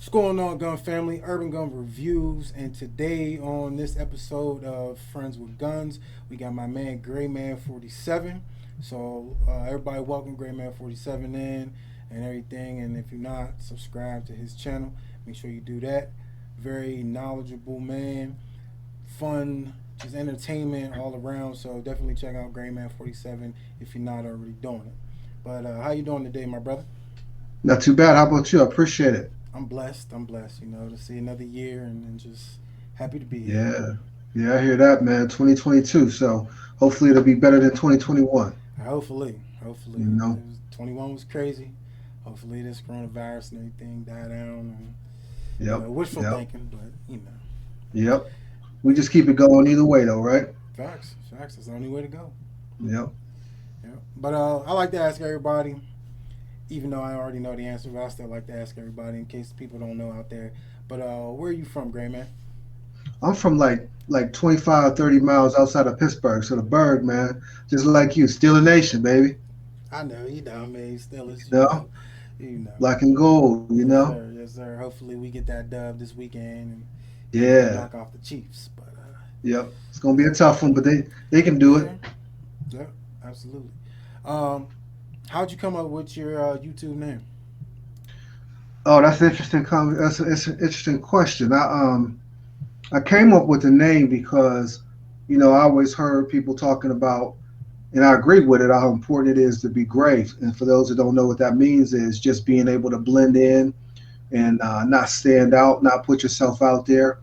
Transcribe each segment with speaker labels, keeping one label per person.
Speaker 1: What's going on, gun family? Urban Gun Reviews, and today on this episode of Friends with Guns, we got my man GREYMAN47. So everybody, welcome GREYMAN47 in and everything. And if you're not subscribed to his channel, make sure you do that. Very knowledgeable man, fun, just entertainment all around. So definitely check out GREYMAN47 if you're not already doing it. But how you doing today, my brother?
Speaker 2: Not too bad. How about you? I appreciate it.
Speaker 1: I'm blessed. I'm blessed, to see another year and just happy to be here.
Speaker 2: Yeah. Yeah, I hear that, man. 2022. So hopefully it'll be better than 2021.
Speaker 1: Hopefully.
Speaker 2: You know?
Speaker 1: 21 was crazy. Hopefully this coronavirus and everything die down and,
Speaker 2: Yep.
Speaker 1: wishful
Speaker 2: Yep.
Speaker 1: thinking, but,
Speaker 2: Yep. We just keep it going either way, though, right?
Speaker 1: facts. That's the only way to go.
Speaker 2: Yep.
Speaker 1: Yeah. But I like to ask everybody, even though I already know the answer, but I still like to ask everybody in case people don't know out there. But where are you from, Gray Man?
Speaker 2: I'm from like 25, 30 miles outside of Pittsburgh. So the bird, man, just like you, still a nation, baby.
Speaker 1: I know, man. Still is,
Speaker 2: You know?
Speaker 1: you know.
Speaker 2: Black and gold, you
Speaker 1: Yes,
Speaker 2: know?
Speaker 1: sir. Yes, sir. Hopefully, we get that dub this weekend and
Speaker 2: Yeah.
Speaker 1: knock off the Chiefs. But
Speaker 2: Yep. It's gonna be a tough one, but they can do
Speaker 1: yes,
Speaker 2: it.
Speaker 1: sir. Yeah, absolutely. Um, how'd you come up with your YouTube name?
Speaker 2: Oh, that's an interesting that's an interesting question. I came up with the name because, I always heard people talking about, and I agree with it, how important it is to be gray. And for those that don't know what that means, is just being able to blend in and not stand out, not put yourself out there,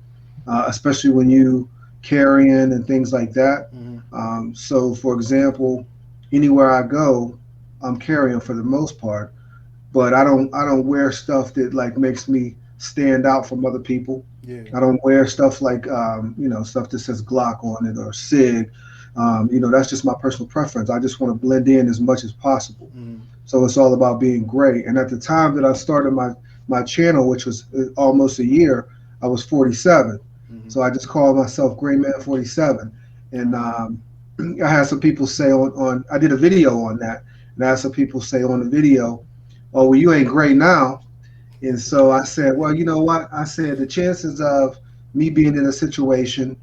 Speaker 2: especially when you carrying and things like that.
Speaker 1: Mm-hmm.
Speaker 2: So, for example, anywhere I go, I'm carrying for the most part, but I don't wear stuff that like makes me stand out from other people.
Speaker 1: Yeah.
Speaker 2: I don't wear stuff like stuff that says Glock on it or Sig. That's just my personal preference. I just want to blend in as much as possible.
Speaker 1: Mm-hmm.
Speaker 2: So it's all about being great. And at the time that I started my channel, which was almost a year, I was 47.
Speaker 1: Mm-hmm.
Speaker 2: So I just called myself Gray Man 47. And
Speaker 1: All right.
Speaker 2: I had some people say on I did a video on that, and I had some people say on the video, "Oh, well, you ain't gray now." And so I said, "Well, you know what?" I said the chances of me being in a situation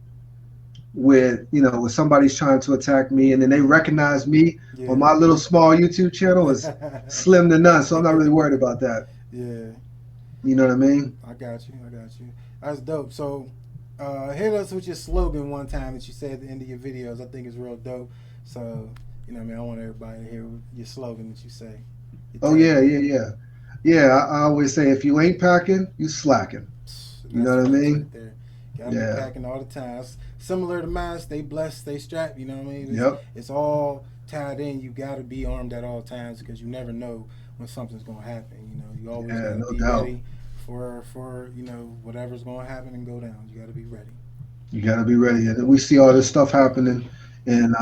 Speaker 2: with somebody's trying to attack me and then they recognize me on
Speaker 1: Yeah.
Speaker 2: my little small YouTube channel is slim to none. So I'm not really worried about that.
Speaker 1: Yeah.
Speaker 2: You know what I mean?
Speaker 1: I got you. That's dope. So, hit us with your slogan one time that you say at the end of your videos. I think it's real dope. So, I want everybody to hear your slogan that you say. Your
Speaker 2: Oh yeah,
Speaker 1: tagline.
Speaker 2: yeah, yeah. Yeah, I always say if you ain't packing, you slacking.
Speaker 1: And
Speaker 2: You
Speaker 1: that's
Speaker 2: know what I
Speaker 1: facts
Speaker 2: mean?
Speaker 1: right there. Gotta be
Speaker 2: Yeah.
Speaker 1: packing all the time. It's similar to mine. Stay blessed, stay strapped. You know what I mean?
Speaker 2: Yep.
Speaker 1: It's all tied in. You gotta be armed at all times because you never know when something's gonna happen. You always
Speaker 2: Yeah,
Speaker 1: gotta
Speaker 2: no
Speaker 1: be
Speaker 2: doubt.
Speaker 1: ready for whatever's gonna happen and go down. You gotta be ready.
Speaker 2: You got to be ready. And we see all this stuff happening, and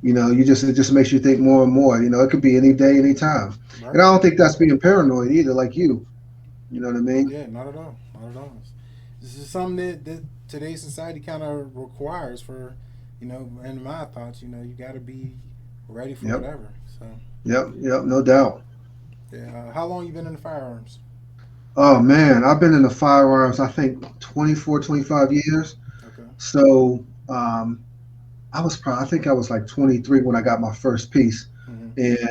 Speaker 2: it just makes you think more and more. It could be any day, any time. And
Speaker 1: Right?
Speaker 2: I don't think that's being paranoid either, like you. You know what I mean?
Speaker 1: Yeah, not at all. Not at all. This is something that today's society kind of requires for, in my thoughts, you got to be ready for
Speaker 2: Yep.
Speaker 1: whatever. So,
Speaker 2: Yep. Yep. No doubt.
Speaker 1: yeah. How long you been in the firearms?
Speaker 2: Oh man, I've been in the firearms. I think 24, 25 years.
Speaker 1: Okay.
Speaker 2: So I think I was like 23 when I got my first piece,
Speaker 1: Mm-hmm.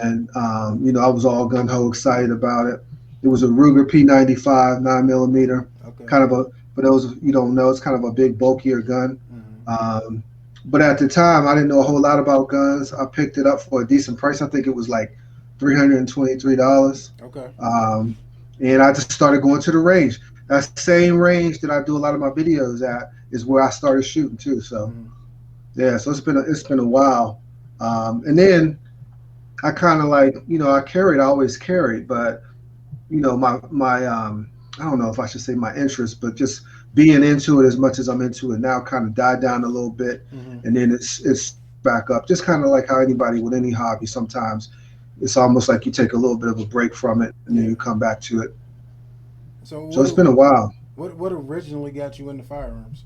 Speaker 2: and I was all gun ho excited about it. It was a Ruger P95 9 millimeter,
Speaker 1: Okay.
Speaker 2: kind of a. For those you don't know, it's kind of a big, bulkier gun.
Speaker 1: Mm-hmm.
Speaker 2: Um, but at the time, I didn't know a whole lot about guns. I picked it up for a decent price. I think it was like $323.
Speaker 1: Okay.
Speaker 2: Um, and I just started going to the range. That same range that I do a lot of my videos at is where I started shooting too. So
Speaker 1: Mm-hmm.
Speaker 2: yeah, so it's been a while. And then I kind of like I carried, I always carried, but my I don't know if I should say my interest, but just being into it as much as I'm into it now kind of died down a little bit,
Speaker 1: Mm-hmm.
Speaker 2: and then it's back up. Just kind of like how anybody with any hobby, sometimes it's almost like you take a little bit of a break from it and then you
Speaker 1: Yeah.
Speaker 2: come back to it.
Speaker 1: So
Speaker 2: So it's been a while.
Speaker 1: what originally got you into firearms?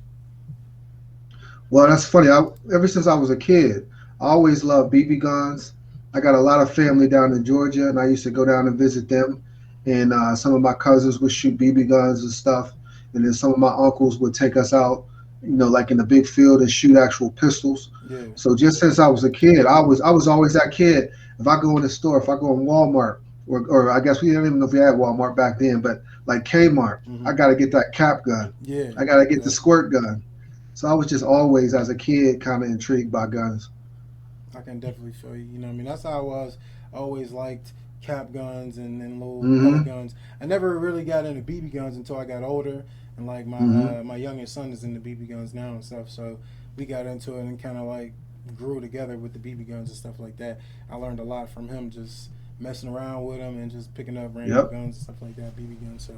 Speaker 2: Well, that's funny. Ever since I was a kid, I always loved BB guns. I got a lot of family down in Georgia, and I used to go down and visit them. and some of my cousins would shoot BB guns and stuff, and then some of my uncles would take us out, like in the big field and shoot actual pistols.
Speaker 1: Yeah.
Speaker 2: So just since I was a kid, I was always that kid. If I go in the store, if I go in Walmart, or I guess we didn't even know if we had Walmart back then, but like Kmart, I
Speaker 1: Hmm.
Speaker 2: got to get that cap gun.
Speaker 1: Yeah.
Speaker 2: I got to get the
Speaker 1: Yep.
Speaker 2: squirt gun. So I was just always, as a kid, kind of intrigued by guns.
Speaker 1: I can definitely feel you. You know what I mean? That's how I was. I always liked cap guns and little pellet
Speaker 2: Mm-hmm.
Speaker 1: guns. I never really got into BB guns until I got older, and like
Speaker 2: Mm-hmm.
Speaker 1: my youngest son is into BB guns now and stuff. So we got into it and kind of like grew together with the BB guns and stuff like that. I learned a lot from him just messing around with them and just picking up random
Speaker 2: Yep.
Speaker 1: guns and stuff like that. BB guns. So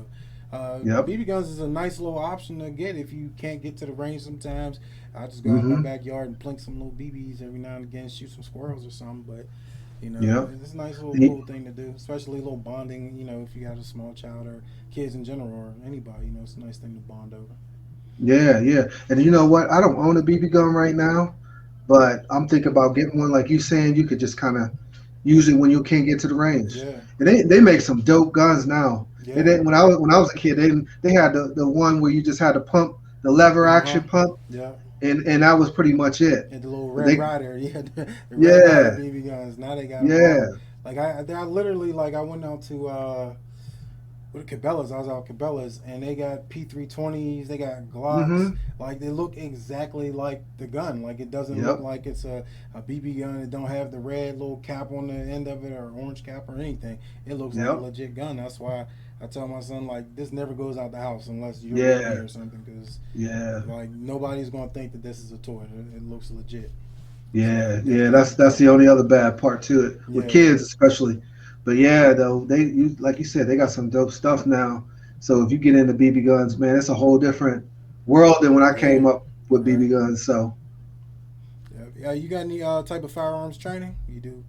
Speaker 2: Yep.
Speaker 1: BB guns is a nice little option to get if you can't get to the range sometimes. I just go out in my
Speaker 2: Mm-hmm.
Speaker 1: backyard and plink some little BBs every now and again, shoot some squirrels or something. But
Speaker 2: Yep.
Speaker 1: it's a nice little
Speaker 2: And
Speaker 1: cool thing to do, especially a little bonding. If you got a small child or kids in general or anybody, it's a nice thing to bond over.
Speaker 2: Yeah, yeah. And you know what? I don't own a BB gun right now, but I'm thinking about getting one. Like you saying, you could just kind of use it when you can't get to the range.
Speaker 1: Yeah,
Speaker 2: And they make some dope guns now. They
Speaker 1: yeah,
Speaker 2: didn't when I was a kid. They had the one where you just had to pump the lever
Speaker 1: uh huh,
Speaker 2: action pump,
Speaker 1: yeah.
Speaker 2: and that was pretty much it.
Speaker 1: And the little
Speaker 2: But
Speaker 1: Red
Speaker 2: they
Speaker 1: Rider, yeah, the Red Rider
Speaker 2: yeah
Speaker 1: BB guns. Now they got them all.
Speaker 2: yeah
Speaker 1: Like I literally like I went out to with Cabela's. I was out at Cabela's, and they got P320s. They got Glocks.
Speaker 2: mm-hmm
Speaker 1: Like they look exactly like the gun. Like it doesn't look
Speaker 2: yep
Speaker 1: like it's a BB gun. It don't have the red little cap on the end of it or orange cap or anything. It looks like a
Speaker 2: yep
Speaker 1: legit gun. That's why I tell my son like this never goes out the house unless you're with me
Speaker 2: yeah
Speaker 1: or something because
Speaker 2: yeah
Speaker 1: like nobody's gonna think that this is a toy. It looks legit. So
Speaker 2: yeah yeah.
Speaker 1: definitely
Speaker 2: That's the only other bad part to it with
Speaker 1: yeah,
Speaker 2: kids especially. But yeah, though like you said, they got some dope stuff now. So if you get into BB guns, man, it's a whole different world than when I
Speaker 1: yeah,
Speaker 2: came up with
Speaker 1: right.
Speaker 2: BB guns. So
Speaker 1: Yeah. You got any type of firearms training? You do.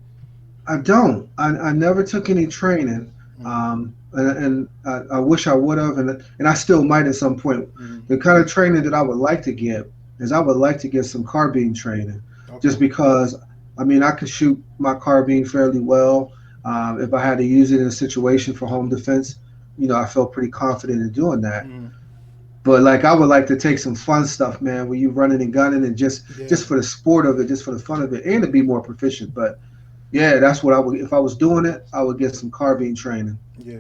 Speaker 2: I don't. I never took any training,
Speaker 1: Mm-hmm.
Speaker 2: and I wish I would have, and I still might at some point.
Speaker 1: Mm-hmm.
Speaker 2: The kind of training that I would like to get is I would like to get some carbine training, just
Speaker 1: Okay.
Speaker 2: because I mean I could shoot my carbine fairly well. If I had to use it in a situation for home defense, I felt pretty confident in doing that.
Speaker 1: Mm-hmm.
Speaker 2: But like I would like to take some fun stuff, man, where you running and gunning and just
Speaker 1: Yeah.
Speaker 2: for the sport of it, just for the fun of it, and to be more proficient. But yeah, that's what I would. If I was doing it, I would get some carbine training.
Speaker 1: Yeah,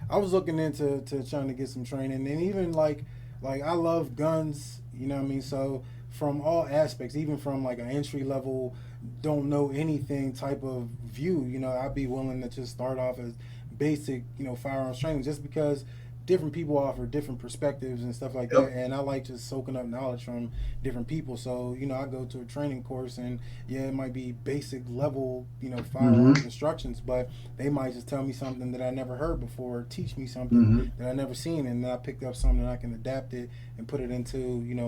Speaker 1: I was looking into trying to get some training, and even like I love guns. You know what I mean? So from all aspects, even from like an entry level, don't know anything type of view. I'd be willing to just start off as basic, firearms training, just because different people offer different perspectives and stuff like that,
Speaker 2: Yep.
Speaker 1: and I like just soaking up knowledge from different people. So I go to a training course, and yeah, it might be basic level,
Speaker 2: hmm
Speaker 1: firearms instructions, but they might just tell me something that I never heard before, teach me something
Speaker 2: hmm
Speaker 1: that I never seen, and then I picked up something I can adapt it and put it into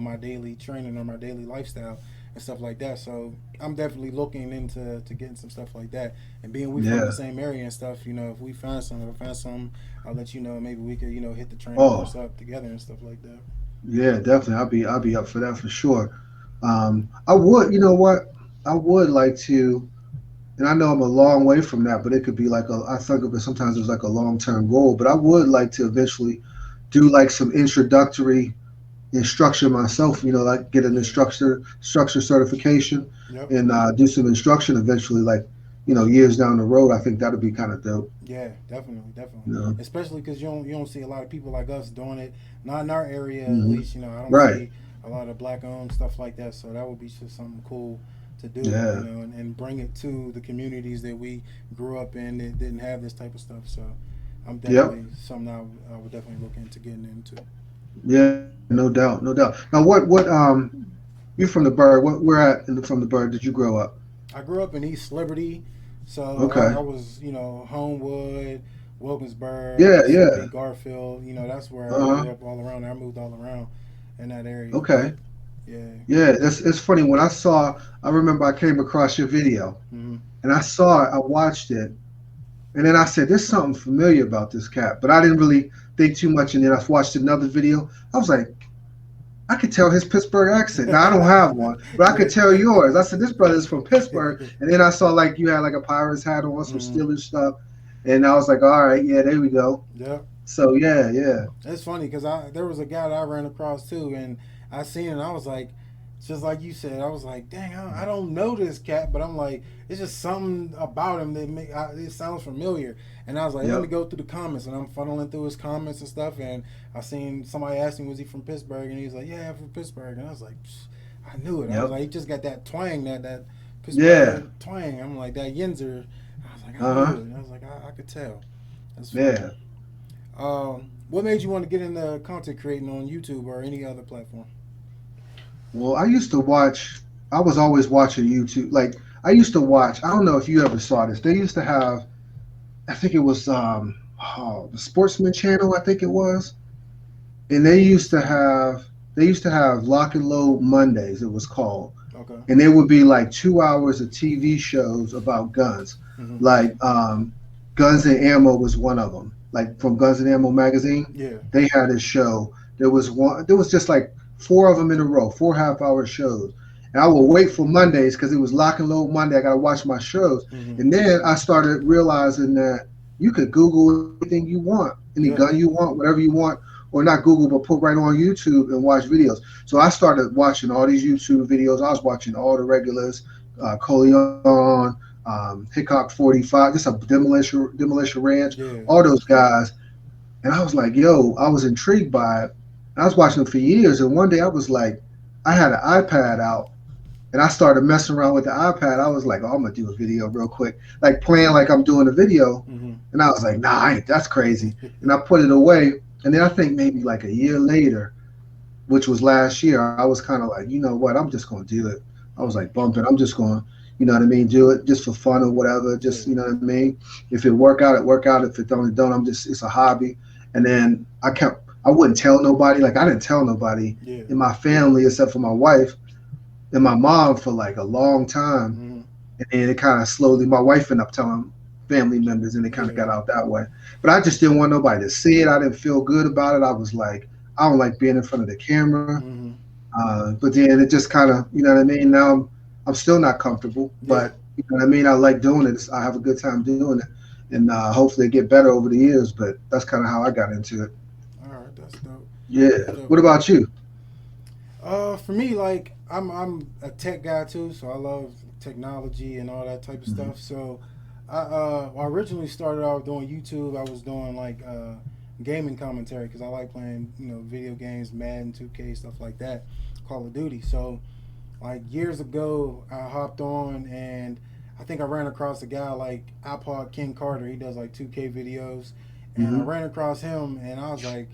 Speaker 1: my daily training or my daily lifestyle and stuff like that. So I'm definitely looking into getting some stuff like that. And being we from the
Speaker 2: Yeah.
Speaker 1: same area and stuff, if we find something, if I find something, I'll let you know. Maybe we could hit the training
Speaker 2: Oh,
Speaker 1: course up together and stuff like that.
Speaker 2: yeah, definitely. I'll be up for that for sure. I would. You know what? I would like to, and I know I'm a long way from that, but it could be like I think of it sometimes as like a long term goal. But I would like to eventually do like some introductory instruction myself. Like get an
Speaker 1: Yeah.
Speaker 2: instructor certification
Speaker 1: Yep.
Speaker 2: and do some instruction eventually. Like years down the road, I think that'd be kind of dope.
Speaker 1: Yeah, definitely, definitely.
Speaker 2: You know.
Speaker 1: Especially because you don't see a lot of people like us doing it. Not in our area, at
Speaker 2: hmm
Speaker 1: least. I don't
Speaker 2: Right.
Speaker 1: see a lot of black owned stuff like that. So that would be just something cool to do.
Speaker 2: Yeah.
Speaker 1: And bring it to the communities that we grew up in that didn't have this type of stuff. So I'm
Speaker 2: Yep.
Speaker 1: definitely something I would definitely look into getting into.
Speaker 2: Yeah. No doubt. No doubt. Now, what you from the bird? Where at from the bird did you grow up?
Speaker 1: I grew up in East Liberty, so I
Speaker 2: Okay.
Speaker 1: was Homewood, Wilkinsburg,
Speaker 2: Yeah.
Speaker 1: Mississippi,
Speaker 2: Yeah.
Speaker 1: Garfield. That's where I
Speaker 2: Uh
Speaker 1: grew
Speaker 2: huh.
Speaker 1: up all around. I moved all around in that area,
Speaker 2: Okay.
Speaker 1: but yeah.
Speaker 2: Yeah. It's funny when I remember I came across your video
Speaker 1: Hmm.
Speaker 2: and I saw it. I watched it. And then I said, "There's something familiar about this cat," but I didn't really think too much. And then I watched another video. I was like, "I could tell his Pittsburgh accent." Now I don't have one, but I could
Speaker 1: Yeah.
Speaker 2: tell yours. I said, "This brother's from Pittsburgh." And then I saw like you had like a Pirates hat on, some
Speaker 1: Hmm.
Speaker 2: Steelers stuff. And I was like, all right, yeah, there we go.
Speaker 1: Yeah.
Speaker 2: So yeah, yeah,
Speaker 1: It's funny because there was a guy that I ran across too, and I seen it. And I was like, just like you said, I was like, dang, I don't know this cat, but I'm like, it's just something about him that it sounds familiar. And I was like, let me
Speaker 2: yep,
Speaker 1: go through the comments, and I'm funneling through his comments and stuff. And I seen somebody asked him, was he from Pittsburgh? And he was like, yeah, I'm from Pittsburgh. And I was like, I knew it. I was
Speaker 2: yep,
Speaker 1: like, he just got that twang, that
Speaker 2: yeah,
Speaker 1: Pittsburgh twang. I'm like that Yinzer. I was like, I
Speaker 2: uh
Speaker 1: knew
Speaker 2: huh,
Speaker 1: it. And I was like, I could tell. That's funny.
Speaker 2: yeah.
Speaker 1: What made you want to get into content creating on YouTube or any other platform?
Speaker 2: Well, I used to watch. I was always watching YouTube. Like I used to watch. I don't know if you ever saw this. They used to have. I think it was the Sportsman Channel. I think it was, and they used to have Lock and Load Mondays. It was called,
Speaker 1: Okay.
Speaker 2: and there would be like 2 hours of TV shows about guns,
Speaker 1: Hmm.
Speaker 2: like Guns and Ammo was one of them. Like from Guns and Ammo magazine,
Speaker 1: Yeah.
Speaker 2: they had a show. There was one. There was just like four of them in a row, 4 half-hour shows. And I would wait for Mondays because it was Lock and Load Monday. I got to watch my shows,
Speaker 1: Hmm.
Speaker 2: and then I started realizing that you could Google anything you want, any
Speaker 1: Yeah.
Speaker 2: gun you want, whatever you want, or not Google, but put right on YouTube and watch videos. So I started watching all these YouTube videos. I was watching all the regulars, Coleon, Hickok 45, just a demolition ranch,
Speaker 1: Yeah.
Speaker 2: all those guys. And I was like, yo, I was intrigued by it. I was watching them for years, and one day I was like, I had an iPad out, and I started messing around with the iPad. I was like, oh, I'm gonna do a video real quick, like playing like I'm doing a video.
Speaker 1: Hmm.
Speaker 2: And I was like, nah, that's crazy. And I put it away. And then I think maybe like a year later, which was last year, I was kind of like, you know what, I'm just gonna do it. I was like,
Speaker 1: Hmm.
Speaker 2: bump it. I'm just gonna, you know what I mean, do it just for fun or whatever. Just
Speaker 1: Yeah.
Speaker 2: you know what I mean. If it work out, it work out. If it don't, it don't. I'm just, it's a hobby. And then I wouldn't tell nobody. Like I didn't tell nobody
Speaker 1: Yeah.
Speaker 2: in my family except for my wife and my mom for like a long time.
Speaker 1: Hmm.
Speaker 2: And then it kind of slowly, my wife ended up telling family members, and it kind of
Speaker 1: Yeah.
Speaker 2: got out that way. But I just didn't want nobody to see it. I didn't feel good about it. I was like, I don't like being in front of the camera.
Speaker 1: Hmm.
Speaker 2: But then it just kind of, you know what I mean. Now I'm still not comfortable,
Speaker 1: Yeah.
Speaker 2: but you know what I mean. I like doing it. I have a good time doing it, and hopefully get better over the years. But that's kind of how I got into it.
Speaker 1: All right. That's dope. That's
Speaker 2: Yeah.
Speaker 1: dope.
Speaker 2: What about you?
Speaker 1: For me, like I'm a tech guy too, so I love technology and all that type of
Speaker 2: Hmm.
Speaker 1: stuff. So I originally started out doing YouTube. I was doing like gaming commentary because I like playing video games, Madden, 2K, stuff like that, Call of Duty. So like years ago, I hopped on and I think I ran across a guy like iPod King Carter. He does like 2K videos, and I
Speaker 2: Hmm.
Speaker 1: ran across him and I was like,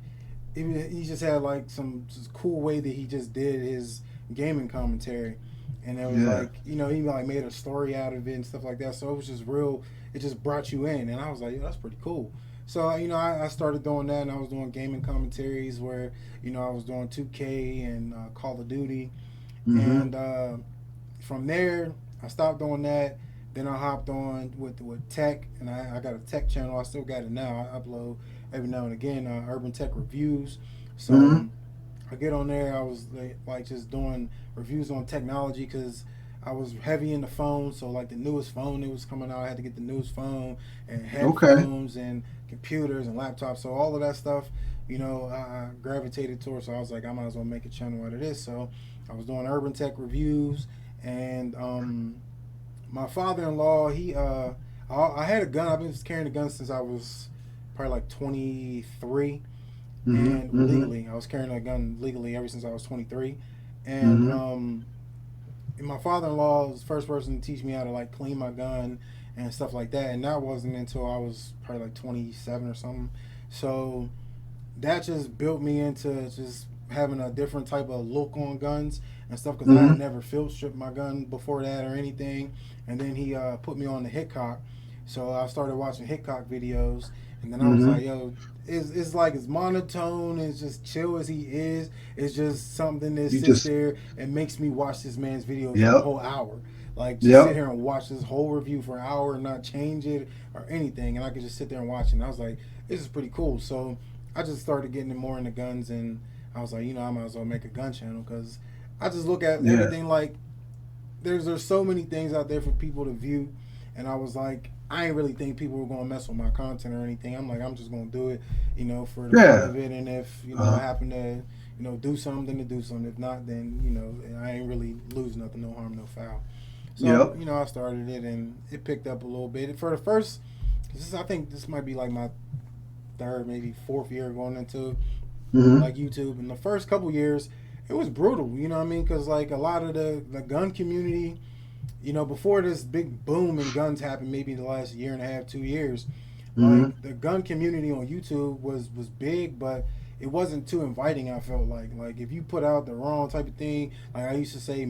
Speaker 1: he just had like some just cool way that he just did his gaming commentary, and it was
Speaker 2: Yeah.
Speaker 1: like he like made a story out of it and stuff like that. So it was just real. It just brought you in, and I was like, that's pretty cool. So I started doing that, and I was doing gaming commentaries where I was doing 2K and Call of Duty,
Speaker 2: Hmm.
Speaker 1: and from there I stopped doing that. Then I hopped on with tech, and I got a tech channel. I still got it now. I upload every now and again urban tech reviews. So
Speaker 2: Hmm.
Speaker 1: I get on there. I was like just doing reviews on technology because I was heavy in the phone. So like the newest phone that was coming out, I had to get the newest phone and
Speaker 2: Okay.
Speaker 1: headphones and computers and laptops. So all of that stuff, I gravitated towards. So I was like, I might as well make a channel out of this. So I was doing urban tech reviews, and my father-in-law, I had a gun. I've been carrying a gun since I was probably like 23,
Speaker 2: Hmm.
Speaker 1: and
Speaker 2: Hmm.
Speaker 1: legally I was carrying a gun legally ever since I was 23. And
Speaker 2: Hmm.
Speaker 1: my father-in-law was the first person to teach me how to like clean my gun and stuff like that, and that wasn't until I was probably like 27 or something. So that just built me into just having a different type of look on guns and stuff because I had
Speaker 2: Hmm.
Speaker 1: never field stripped my gun before that or anything. And then he put me on the Hickok, so I started watching Hickok videos, and then I was
Speaker 2: Hmm.
Speaker 1: like, yo, it's like as monotone, as just chill as he is. It's just something that
Speaker 2: You
Speaker 1: sits
Speaker 2: just.
Speaker 1: there and makes me watch this man's videos for a
Speaker 2: Yep.
Speaker 1: whole hour. Like just sit
Speaker 2: Yep.
Speaker 1: here and watch this whole review for an hour and not change it or anything, and I could just sit there and watch it. And I was like, this is pretty cool. So I just started getting more into guns, and I was like, I might as well make a gun channel because I just look at
Speaker 2: Yeah.
Speaker 1: everything like there's so many things out there for people to view, and I was like, I ain't really think people were gonna mess with my content or anything. I'm like, I'm just gonna do it, for the fun
Speaker 2: Yeah.
Speaker 1: of it. And if I happen to, do something, then to do something. If not, then I ain't really lose nothing, no harm, no foul. So
Speaker 2: Yep.
Speaker 1: I started it, and it picked up a little bit. For the first, I think this might be like my third, maybe fourth year going into
Speaker 2: Hmm.
Speaker 1: like YouTube. In the first couple years, it was brutal. You know what I mean? Because like a lot of the gun community, before this big boom in guns happened, maybe the last year and a half, 2 years,
Speaker 2: Hmm.
Speaker 1: like the gun community on YouTube was big, but it wasn't too inviting. I felt like if you put out the wrong type of thing, like I used to say,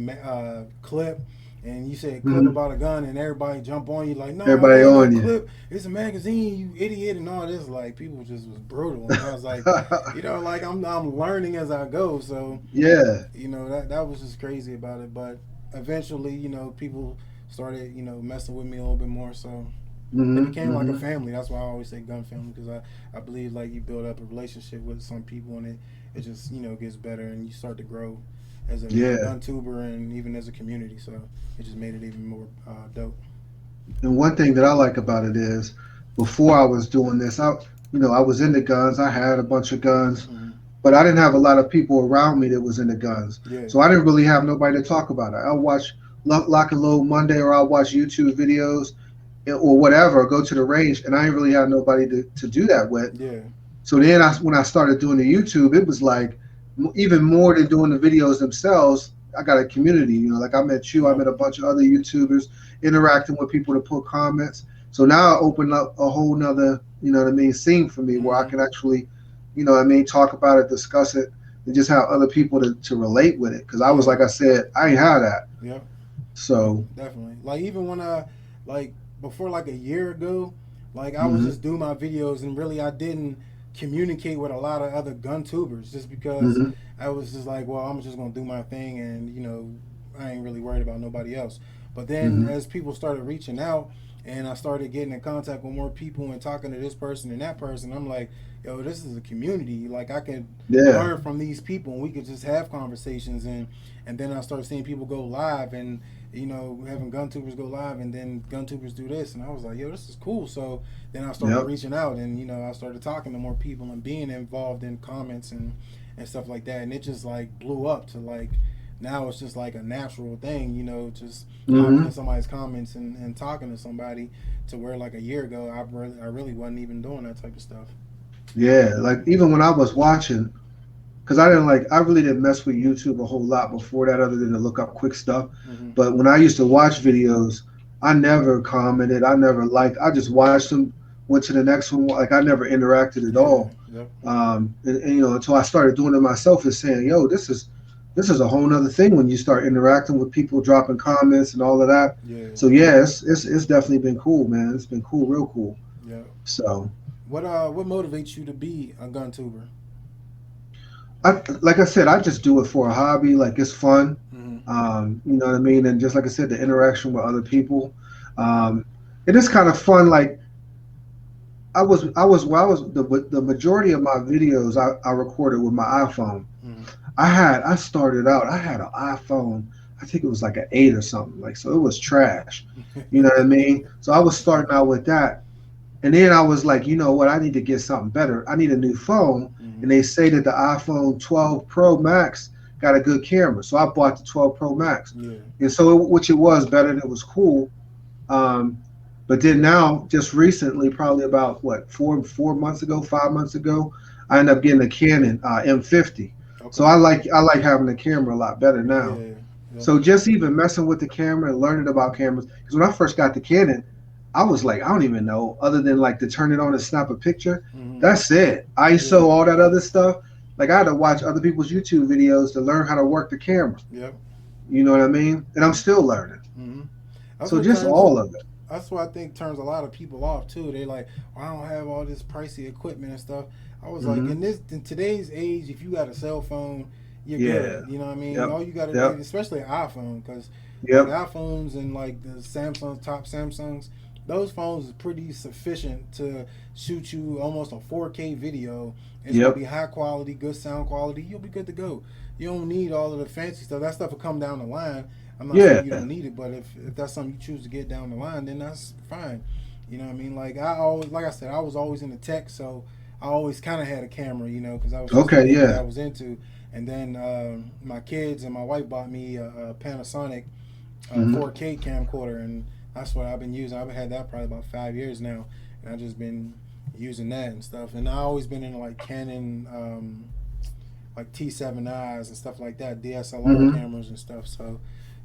Speaker 1: clip. And you said clip
Speaker 2: Hmm.
Speaker 1: about a gun, and everybody jump on you like, no, it
Speaker 2: Everybody
Speaker 1: ain't no
Speaker 2: on you.
Speaker 1: clip. It's a magazine, you idiot, and all this. Like people just was brutal, and I was like, like I'm learning as I go. So
Speaker 2: Yeah.
Speaker 1: that was just crazy about it. But eventually, people started messing with me a little bit more. So it
Speaker 2: Hmm.
Speaker 1: became like a
Speaker 2: Hmm.
Speaker 1: family. That's why I always say gun family, because I believe like you build up a relationship with some people, and it just gets better, and you start to grow as a
Speaker 2: Yeah.
Speaker 1: gun tuber, and even as a community. So it just made it even more dope.
Speaker 2: And one thing that I like about it is, before I was doing this, I was into guns. I had a bunch of guns,
Speaker 1: Mm-hmm.
Speaker 2: but I didn't have a lot of people around me that was into guns.
Speaker 1: Yeah,
Speaker 2: So I didn't really have nobody to talk about it. I'll watch Lock and Load Monday, or I'll watch YouTube videos, or whatever, go to the range, and I didn't really have nobody to do that with.
Speaker 1: yeah,
Speaker 2: So then, when I started doing the YouTube, it was like even more than doing the videos themselves. I got a community, like I met you, I
Speaker 1: yep,
Speaker 2: met a bunch of other YouTubers, interacting with people to put comments. So now I opened up a whole nother, what I mean, scene for me, where I
Speaker 1: mm-hmm.
Speaker 2: can actually, what I mean, talk about it, discuss it, and just have other people to relate with it. Because I was,
Speaker 1: Yeah,
Speaker 2: like I said, I ain't had that.
Speaker 1: yep. Yep,
Speaker 2: So,
Speaker 1: definitely. Like even when I like before like a year ago, like I would
Speaker 2: hmm.
Speaker 1: just do my videos, and really I didn't communicate with a lot of other gun tubers, just because
Speaker 2: Hmm.
Speaker 1: I was just like, well, I'm just gonna do my thing, and I ain't really worried about nobody else. But then
Speaker 2: Hmm.
Speaker 1: as people started reaching out, and I started getting in contact with more people and talking to this person and that person, I'm like, yo, this is a community. Like I can
Speaker 2: Yeah.
Speaker 1: learn from these people, and we could just have conversations. And then I started seeing people go live, and having gun tubers go live, and then gun tubers do this, and I was like, yo, this is cool. So then I started
Speaker 2: Yep.
Speaker 1: reaching out, and I started talking to more people and being involved in comments and stuff like that, and it just like blew up to like now it's just like a natural thing, just hopping in
Speaker 2: Hmm.
Speaker 1: somebody's comments and talking to somebody, to where like a year ago I really wasn't even doing that type of stuff.
Speaker 2: Yeah. Like even when I was watching, because I really didn't mess with YouTube a whole lot before that, other than to look up quick stuff.
Speaker 1: Mm-hmm.
Speaker 2: But when I used to watch videos, I never commented, I never liked, I just watched them, went to the next one. Like I never interacted at
Speaker 1: Yeah.
Speaker 2: all.
Speaker 1: Yep.
Speaker 2: And until I started doing it myself, and saying, "Yo, this is a whole nother thing when you start interacting with people, dropping comments and all of that."
Speaker 1: Yeah.
Speaker 2: So yeah, it's definitely been cool, man. It's been cool, real cool.
Speaker 1: Yeah.
Speaker 2: So
Speaker 1: What motivates you to be a gun tuber?
Speaker 2: like I said, I just do it for a hobby. Like it's fun.
Speaker 1: Mm-hmm.
Speaker 2: You know what I mean? And just like I said, the interaction with other people. Um, it is kind of fun. Like the majority of my videos I recorded with my iPhone.
Speaker 1: Mm-hmm.
Speaker 2: I started out, I had an iPhone, I think it was like an 8 or something. Like, so it was trash. You know what I mean? So I was starting out with that. And then I was like, you know what? I need to get something better. I need a new phone.
Speaker 1: Mm-hmm.
Speaker 2: And they say that the iPhone 12 Pro Max got a good camera. So I bought the 12 Pro Max.
Speaker 1: Yeah.
Speaker 2: And so, which it was better, and it was cool. Um, but then now, just recently, probably about what, 4 months ago, 5 months ago, I ended up getting a Canon M50. So
Speaker 1: Okay.
Speaker 2: I like having the camera a lot better now.
Speaker 1: Yeah. Yep.
Speaker 2: So just even messing with the camera and learning about cameras, because when I first got the Canon, I was like, I don't even know, other than like to turn it on and snap a picture.
Speaker 1: Mm-hmm.
Speaker 2: That's it.
Speaker 1: Yeah.
Speaker 2: ISO, all that other stuff. Like I had to watch other people's YouTube videos to learn how to work the camera.
Speaker 1: Yep.
Speaker 2: You know what I mean? And I'm still learning.
Speaker 1: Mm-hmm. That's
Speaker 2: So
Speaker 1: what
Speaker 2: just
Speaker 1: turns.
Speaker 2: all of it.
Speaker 1: That's what I think turns a lot of people off too. They like, well, I don't have all this pricey equipment and stuff. I was like,
Speaker 2: Hmm.
Speaker 1: in today's age, if you got a cell phone, you're
Speaker 2: Yeah.
Speaker 1: good. You know what I mean?
Speaker 2: Yep.
Speaker 1: All you got to do,
Speaker 2: Yep.
Speaker 1: especially an iPhone, because like
Speaker 2: Yep.
Speaker 1: iPhones and like the Samsung top Samsungs, those phones is pretty sufficient to shoot you almost a 4K video. It's gonna
Speaker 2: Yep.
Speaker 1: be high quality, good sound quality. You'll be good to go. You don't need all of the fancy stuff. That stuff will come down the line. I'm not saying
Speaker 2: Yeah.
Speaker 1: you don't need it, but if that's something you choose to get down the line, then that's fine. You know what I mean? Like I always, like I said, I was always into tech, so I always kind of had a camera, you know, because that was just the
Speaker 2: Okay,
Speaker 1: thing that
Speaker 2: yeah.
Speaker 1: I was into. And then my kids and my wife bought me a Panasonic
Speaker 2: Hmm.
Speaker 1: 4K camcorder, and that's what I've been using. I've had that probably about 5 years now, and I've just been using that and stuff. And I've always been in like Canon, like T7Is and stuff like that, DSLR
Speaker 2: Hmm.
Speaker 1: cameras and stuff. So,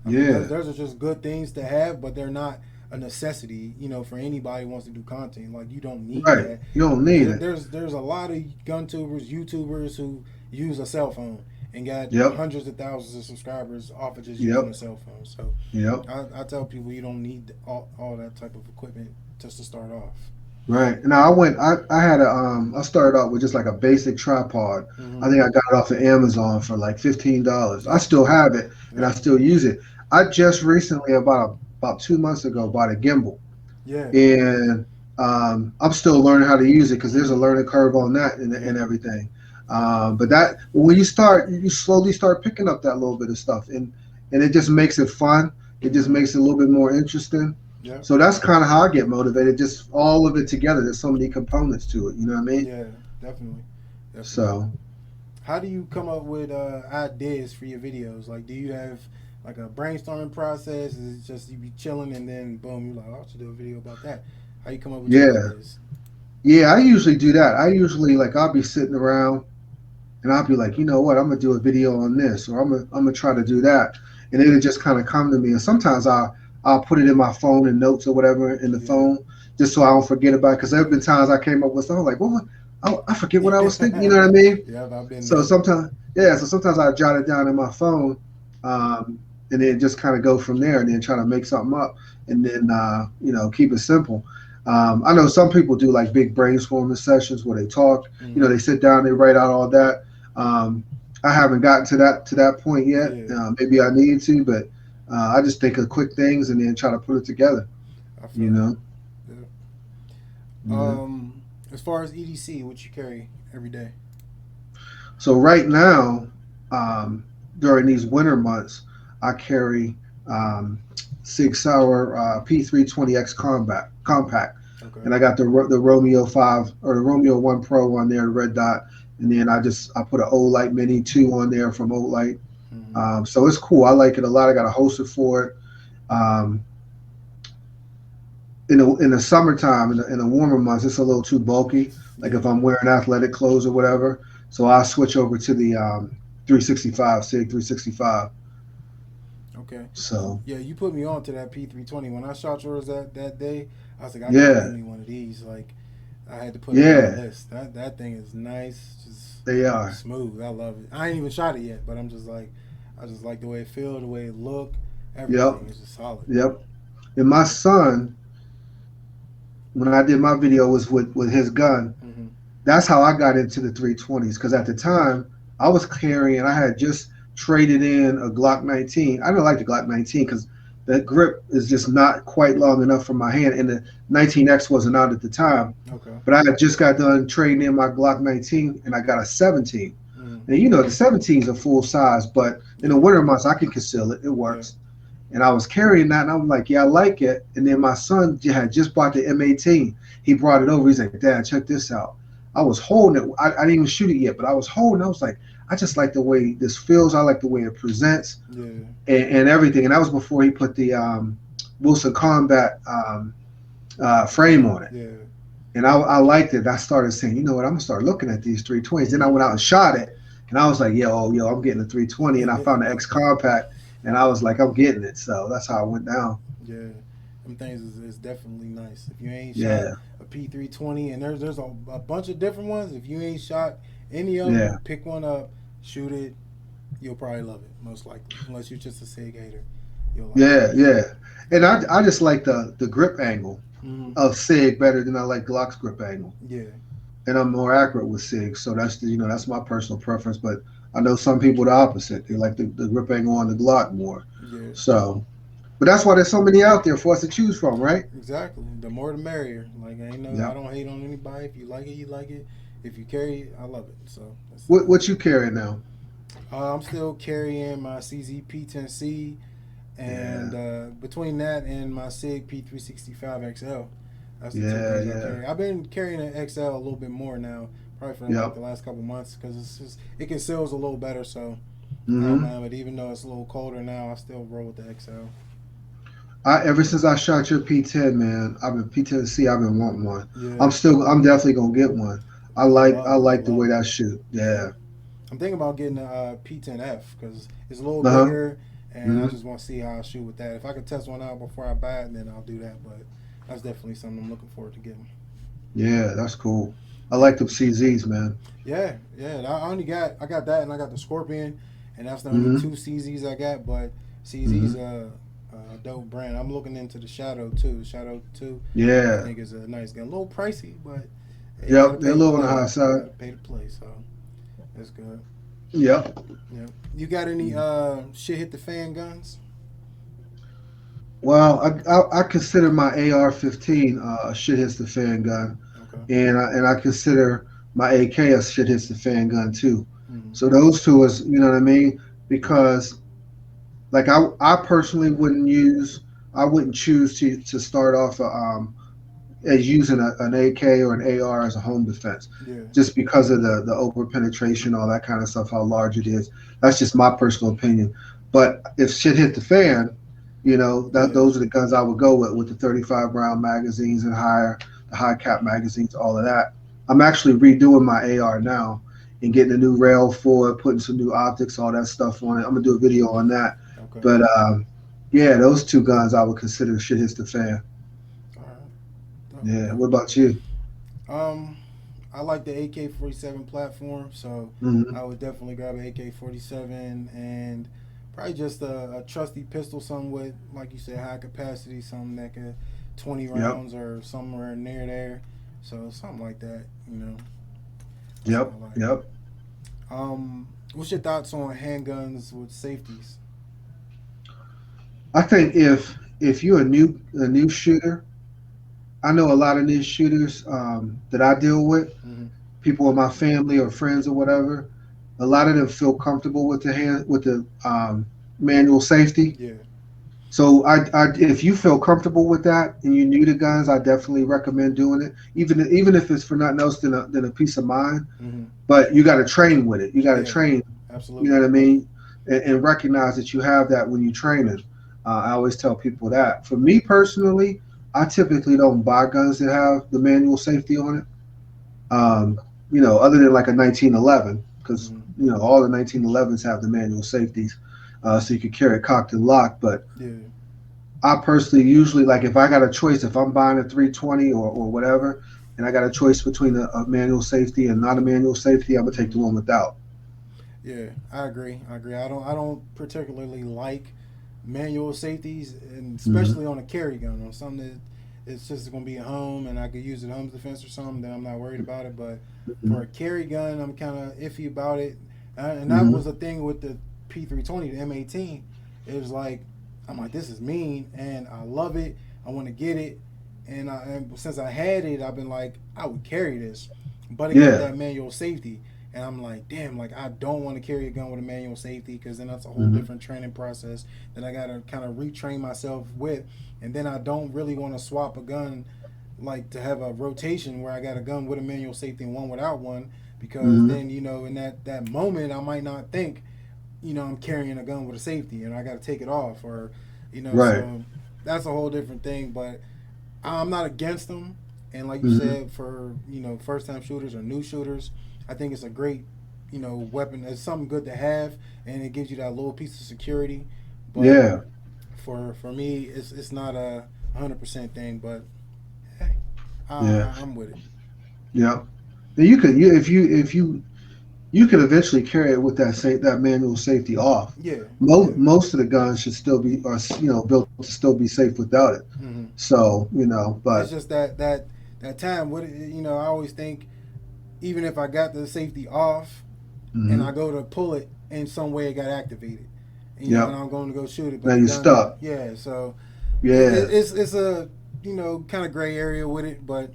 Speaker 1: I mean,
Speaker 2: Yeah.
Speaker 1: those are just good things to have, but they're not a necessity, you know, for anybody who wants to do content. Like you don't need
Speaker 2: Right.
Speaker 1: that.
Speaker 2: You don't
Speaker 1: But
Speaker 2: need it.
Speaker 1: there's a lot of GunTubers, YouTubers who use a cell phone and got
Speaker 2: Yep.
Speaker 1: hundreds of thousands of subscribers off of just using
Speaker 2: Yep.
Speaker 1: a cell phone. So
Speaker 2: Yep.
Speaker 1: I tell people you don't need all that type of equipment just to start off.
Speaker 2: Right. Now I had I started out with just like a basic tripod. I
Speaker 1: Mm-hmm.
Speaker 2: think I got it off of Amazon for like $15. I
Speaker 1: Yep.
Speaker 2: still have it and I
Speaker 1: Yep.
Speaker 2: still use it. I just recently about 2 months ago bought a gimbal,
Speaker 1: Yeah.
Speaker 2: and I'm still learning how to use it because there's a
Speaker 1: Mm-hmm.
Speaker 2: learning curve on that and
Speaker 1: Yep.
Speaker 2: everything.
Speaker 1: Definitely.
Speaker 2: But that when you slowly start picking up that little bit of stuff, and it just makes it fun. It just
Speaker 1: Mm-hmm.
Speaker 2: makes it a little bit more interesting.
Speaker 1: Yep.
Speaker 2: So that's kind of how I get motivated. Just all of it together. There's so many components to it. You know what I mean?
Speaker 1: Yeah. Definitely. Definitely.
Speaker 2: So
Speaker 1: How do you come up with ideas for your videos? Like, do you have like a brainstorming process? Is it just you be chilling and then boom, you're like, oh, I should do a video about that? How you come up with your
Speaker 2: yeah,
Speaker 1: ideas?
Speaker 2: yeah. I usually do that. I usually like I'll be sitting around and I'll be like, you know what, I'm gonna do a video on this, or I'm gonna try to do that, and it'll just kind of come to me. And sometimes I'll put it in my phone and notes or whatever in the
Speaker 1: Yeah.
Speaker 2: phone, just so I don't forget about it. Because there have been times I came up with something like, what? I forget what I was thinking. You know what I mean?
Speaker 1: Yeah, I've been
Speaker 2: So
Speaker 1: there.
Speaker 2: sometimes, yeah. So sometimes I jot it down in my phone, and then just kind of go from there, and then try to make something up, and then keep it simple. I know some people do like big brainstorming sessions where they talk.
Speaker 1: Mm-hmm.
Speaker 2: They sit down, they write out all that. Um, I haven't gotten to that point yet.
Speaker 1: Yeah,
Speaker 2: Maybe I need to, but I just think of quick things and then try to put it together.
Speaker 1: I feel
Speaker 2: You
Speaker 1: that.
Speaker 2: know.
Speaker 1: Yeah.
Speaker 2: Yeah.
Speaker 1: As far as EDC, what you carry every day?
Speaker 2: So right now, um, during these winter months, I carry um, Sig Sauer P320X compact,
Speaker 1: Okay.
Speaker 2: and I got the Romeo 5 or the Romeo 1 Pro on there, the red dot, and then I put an Olight Mini 2 on there from Olight.
Speaker 1: Mm-hmm.
Speaker 2: So it's cool. I like it a lot. I got a holster for it. Um, in the summertime, in the warmer months, it's a little too bulky. Like if
Speaker 1: Yeah.
Speaker 2: I'm wearing athletic clothes or whatever, so I switch over to the 365 Sig 365.
Speaker 1: Okay.
Speaker 2: So
Speaker 1: Yeah, you put me on to that P320. When I shot yours that day, I was like, I gotta get
Speaker 2: yeah,
Speaker 1: me one of these. Like, I had to put it on my
Speaker 2: yeah,
Speaker 1: list. That thing is nice, just
Speaker 2: they are.
Speaker 1: smooth. I love it. I ain't even shot it yet, but I'm just like, I just like the way it feel, the way it look,
Speaker 2: Yep,
Speaker 1: everything is just solid.
Speaker 2: yep. And my son, when I did my video, was with his gun.
Speaker 1: Mm-hmm.
Speaker 2: That's how I got into the 320s because at the time I was carrying, I had just traded in a Glock 19. I didn't like the Glock 19 because the grip is just not quite long enough for my hand, and the 19X wasn't out at the time.
Speaker 1: Okay.
Speaker 2: But I had just got done trading in my Glock 19, and I got a 17.
Speaker 1: Mm.
Speaker 2: And the 17s are full size, but in the
Speaker 1: Yeah.
Speaker 2: winter months I can conceal it. It
Speaker 1: Yeah.
Speaker 2: works. And I was carrying that, and I'm like, yeah, I like it. And then my son had just bought the M18. He brought it over. He's like, Dad, check this out. I was holding it. I didn't even shoot it yet, but I was holding. I was like, I just like the way this feels. I like the way it presents
Speaker 1: Yeah.
Speaker 2: and everything. And that was before he put the Wilson Combat frame on it.
Speaker 1: Yeah.
Speaker 2: And I liked it. I started saying, you know what, I'm gonna start looking at these 320s. Then I
Speaker 1: Mm-hmm.
Speaker 2: went out and shot it, and I was like, yo, I'm getting a 320. And I found the X Compact, and I was like, I'm getting it. So that's how I went down.
Speaker 1: Yeah, them things is definitely nice. If you ain't shot
Speaker 2: Yeah,
Speaker 1: a P320, and there's a bunch of different ones. If you ain't shot any of them,
Speaker 2: yeah,
Speaker 1: pick one up, shoot it. You'll probably love it, most likely. Unless you're just a SIG hater, you'll like it.
Speaker 2: yeah. And I just like the grip angle
Speaker 1: Mm-hmm.
Speaker 2: of Sig better than I like Glock's grip angle,
Speaker 1: Yeah,
Speaker 2: and I'm more accurate with Sig. So that's my personal preference. But I know some people the opposite. They like the grip angle on the Glock more.
Speaker 1: yeah,
Speaker 2: So, but that's why there's so many out there for us to choose from, right?
Speaker 1: exactly. The more the merrier. Like I
Speaker 2: Yeah.
Speaker 1: don't hate on anybody. If you like it, you like it. If you carry it, I love it. So
Speaker 2: What you carrying now?
Speaker 1: I'm still carrying my CZ 10C. And
Speaker 2: Yeah.
Speaker 1: between that and my SIG P365 XL, That's the two
Speaker 2: Yeah,
Speaker 1: guns I
Speaker 2: yeah.
Speaker 1: carry. I've been carrying an XL a little bit more now, probably for like
Speaker 2: Yep.
Speaker 1: the last couple months, because it conceals a little better. So I don't
Speaker 2: Hmm.
Speaker 1: mind. But even though it's a little colder now, I still roll with the XL.
Speaker 2: I ever since I shot your P10, man, I've been P10C. I've been wanting one.
Speaker 1: Yeah,
Speaker 2: I'm definitely gonna get one.
Speaker 1: I
Speaker 2: I
Speaker 1: love it. I
Speaker 2: like the
Speaker 1: love
Speaker 2: way
Speaker 1: it.
Speaker 2: that shoot.
Speaker 1: Yeah,
Speaker 2: Yeah.
Speaker 1: I'm thinking about getting a P10F because it's a little
Speaker 2: Uh huh.
Speaker 1: bigger, and I
Speaker 2: Hmm.
Speaker 1: just want to see how I shoot with that. If I could test one out before I buy it, then I'll do that. But that's definitely something I'm looking forward to getting.
Speaker 2: Yeah, that's cool. I
Speaker 1: Yeah,
Speaker 2: like them CZs, man.
Speaker 1: yeah. I got that, and I got the Scorpion, and that's the only
Speaker 2: Hmm.
Speaker 1: two CZs I got. But CZ's
Speaker 2: Hmm.
Speaker 1: a dope brand. I'm looking into the Shadow too. The Shadow 2, I
Speaker 2: Yeah.
Speaker 1: think is a nice gun. A little pricey, but hey, you gotta
Speaker 2: Yep. They're
Speaker 1: pay
Speaker 2: a
Speaker 1: to
Speaker 2: little on the
Speaker 1: play.
Speaker 2: high
Speaker 1: You
Speaker 2: side.
Speaker 1: gotta pay to play, so that's good.
Speaker 2: Yep.
Speaker 1: Yeah. You got any shit hit the fan guns?
Speaker 2: Well, I consider my AR-15 a shit hits the fan gun,
Speaker 1: Okay.
Speaker 2: and I consider my AK a shit hits the fan gun too.
Speaker 1: Mm-hmm.
Speaker 2: So those two is, you know what I mean? Because like I personally I wouldn't choose to start off as using an AK or an AR as a home defense,
Speaker 1: Yeah.
Speaker 2: just because of the over penetration, all that kind of stuff, how large it is. That's just my personal opinion. But if shit hit the fan, that
Speaker 1: Yeah.
Speaker 2: those are the guns I would go with the 35 round magazines and higher, the high cap magazines, all of that. I'm actually redoing my AR now and getting a new rail for it, putting some new optics, all that stuff on it. I'm gonna do a video on that.
Speaker 1: Okay.
Speaker 2: But yeah, those two guns I would consider shit hits the fan.
Speaker 1: All right. Dope.
Speaker 2: Yeah. What
Speaker 1: Dope.
Speaker 2: about you?
Speaker 1: Um, I like the AK-47 platform, so
Speaker 2: Hmm.
Speaker 1: I would definitely grab an AK-47 and probably just a trusty pistol, something with, like you said, high capacity, something that could 20
Speaker 2: Yep.
Speaker 1: rounds or somewhere near there. So something like that, that's what
Speaker 2: Yep.
Speaker 1: I like.
Speaker 2: Yep.
Speaker 1: What's your thoughts on handguns with safeties?
Speaker 2: I think if you're a new shooter, I know a lot of new shooters that I deal with,
Speaker 1: Hmm.
Speaker 2: people in my family or friends or whatever. A lot of them feel comfortable with the manual safety.
Speaker 1: Yeah,
Speaker 2: So if you feel comfortable with that and you're new to guns, I definitely recommend doing it. Even if it's for nothing else than a peace of mind.
Speaker 1: hmm,
Speaker 2: But you got to train with it. You got to
Speaker 1: yeah,
Speaker 2: train. You know
Speaker 1: absolutely.
Speaker 2: what I mean? And recognize that you have that when you're training. I always tell people that. For me personally, I typically don't buy guns that have the manual safety on it. Other than like a 1911, because
Speaker 1: Hmm.
Speaker 2: all the 1911s have the manual safeties, so you can carry it cocked and locked. But
Speaker 1: Yeah,
Speaker 2: I personally usually like if I got a choice, if I'm buying a 320 or whatever, and I got a choice between a manual safety and not a manual safety, I'm gonna take
Speaker 1: hmm,
Speaker 2: the one without.
Speaker 1: yeah. I agree. I agree. I don't particularly like manual safeties, and
Speaker 2: Hmm.
Speaker 1: especially on a carry gun, on something that it's just going to be at home and I could use it home defense or something. Then I'm not worried about it. But for a carry gun, I'm kind of iffy about it. And that
Speaker 2: Hmm.
Speaker 1: was the thing with the P320, the M18. It was like I'm like, this is mean, and I love it. I want to get it, and since I had it, I've been like, I would carry this, but it got
Speaker 2: Yeah.
Speaker 1: that manual safety. And I'm like, damn, like I don't want to carry a gun with a manual safety because then that's a whole
Speaker 2: Hmm.
Speaker 1: different training process that I gotta kind of retrain myself with. And then I don't really want to swap a gun, like to have a rotation where I got a gun with a manual safety and one without one, because
Speaker 2: Hmm.
Speaker 1: then in that moment I might not think I'm carrying a gun with a safety and I got to take it off, or
Speaker 2: Right.
Speaker 1: so that's a whole different thing. But I'm not against them. And like you
Speaker 2: Hmm.
Speaker 1: said, for first time shooters or new shooters, I think it's a great weapon. It's something good to have, and it gives you that little piece of security. But
Speaker 2: Yeah.
Speaker 1: for me, it's not a 100% thing. But hey,
Speaker 2: Yeah.
Speaker 1: I'm with it.
Speaker 2: Yeah. And you could eventually carry it with that manual safety off.
Speaker 1: Yeah,
Speaker 2: Most
Speaker 1: yeah.
Speaker 2: most of the guns should still be are built to still be safe without it.
Speaker 1: Hmm.
Speaker 2: So
Speaker 1: It's
Speaker 2: but
Speaker 1: just that time. What I always think, even if I got the safety off, and
Speaker 2: hmm
Speaker 1: I go to pull it, in some way it got activated. And
Speaker 2: yep.
Speaker 1: I'm going to go shoot it, but
Speaker 2: Now
Speaker 1: the
Speaker 2: you're
Speaker 1: gun,
Speaker 2: stuck.
Speaker 1: yeah. So
Speaker 2: Yeah.
Speaker 1: it's a kind of gray area with it, but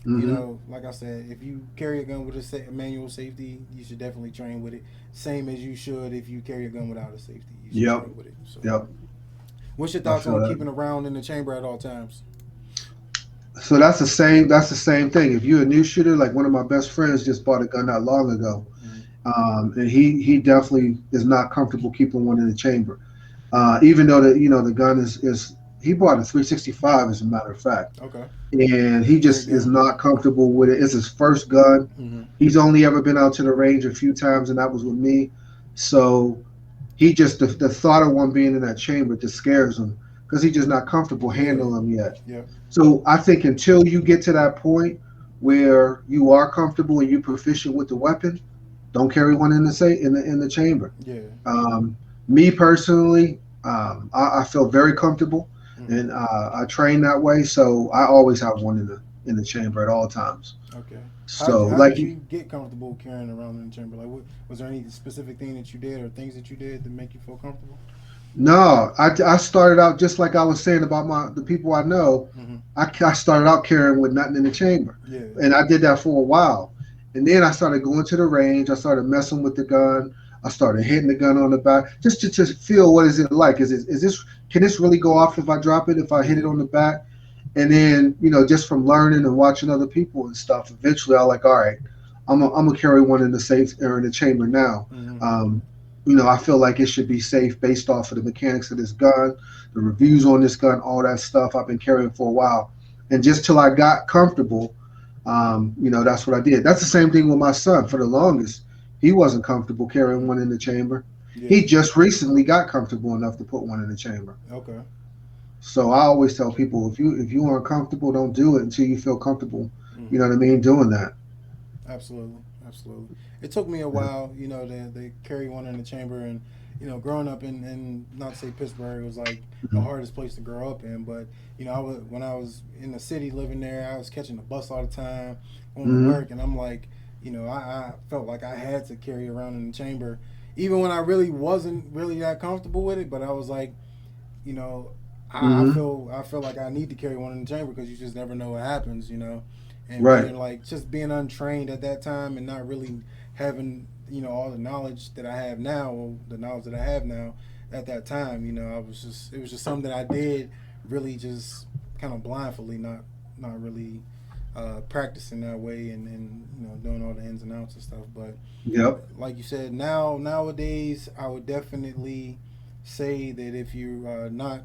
Speaker 2: Hmm.
Speaker 1: like I said, if you carry a gun with a manual safety, you should definitely train with it. Same as you should if you carry a gun without a safety, you should
Speaker 2: Yep.
Speaker 1: train with it. So,
Speaker 2: Yep.
Speaker 1: what's your
Speaker 2: I
Speaker 1: thoughts
Speaker 2: feel
Speaker 1: on
Speaker 2: that.
Speaker 1: keeping a round in the chamber at all times?
Speaker 2: So that's the same. That's the same thing. If you're a new shooter, like one of my best friends just bought a gun not long ago,
Speaker 1: Mm-hmm.
Speaker 2: and he definitely is not comfortable keeping one in the chamber. Even though the gun is he bought a 365 as a matter of fact,
Speaker 1: Okay.
Speaker 2: and he
Speaker 1: That's a great
Speaker 2: just is
Speaker 1: gun.
Speaker 2: not comfortable with it. It's his first gun.
Speaker 1: Mm-hmm.
Speaker 2: He's only ever been out to the range a few times, and that was with me. So he just the thought of one being in that chamber just scares him because he's just not comfortable
Speaker 1: Yeah.
Speaker 2: handling them yet.
Speaker 1: Yeah.
Speaker 2: So I think until you get to that point where you are comfortable and you're proficient with the weapon, don't carry one in the in the chamber.
Speaker 1: Yeah.
Speaker 2: Um, Me personally, I feel very comfortable,
Speaker 1: Mm-hmm.
Speaker 2: and I train that way. So I always have one in the chamber at all times.
Speaker 1: Okay.
Speaker 2: So
Speaker 1: How
Speaker 2: like
Speaker 1: did you get comfortable carrying around in the chamber? Like, was there any specific thing that you did or things that you did to make you feel comfortable?
Speaker 2: no, I started out just like I was saying about the people I know.
Speaker 1: Mm-hmm.
Speaker 2: I started out carrying with nothing in the chamber,
Speaker 1: Yeah.
Speaker 2: and I did that for a while, and then I started going to the range. I started messing with the gun. I started hitting the gun on the back just to feel what is it like. Is this can this really go off if I drop it if I hit it
Speaker 1: Yeah.
Speaker 2: on the back? And then just from learning and watching other people and stuff, eventually I like, all right, I'm gonna carry one in the safe or in the chamber now.
Speaker 1: Mm-hmm.
Speaker 2: Um, I feel like it should be safe based off of the mechanics of this gun, the reviews on this gun, all that stuff I've been carrying for a while. And just till I got comfortable, that's what I did. That's the same thing with my son. For the longest, he wasn't comfortable carrying one in the chamber.
Speaker 1: Yeah.
Speaker 2: He just recently got comfortable enough to put one in the chamber.
Speaker 1: Okay.
Speaker 2: So I always tell people if you aren't comfortable, don't do it until you feel comfortable. You
Speaker 1: Mm-hmm.
Speaker 2: know what I mean? Doing that.
Speaker 1: Absolutely, absolutely. It took me a while, to carry one in the chamber, and growing up in not to say Pittsburgh was like the
Speaker 2: Mhm.
Speaker 1: hardest place to grow up in, but when I was in the city living there, I was catching the bus all the time, going to
Speaker 2: Mhm.
Speaker 1: work, and I'm like, I felt like I had to carry around in the chamber, even when I really wasn't really that comfortable with it, but I was like, you know,
Speaker 2: Mhm.
Speaker 1: I feel like I need to carry one in the chamber because you just never know what happens. And
Speaker 2: Right.
Speaker 1: being like just being untrained at that time and not really having all the knowledge that I have now, or the knowledge that I have now at that time, I was just it was just something that I did really just kind of blindfoldly, not really practicing that way and doing all the ins and outs and stuff. But
Speaker 2: Yep.
Speaker 1: like you said, nowadays I would definitely say that if you are not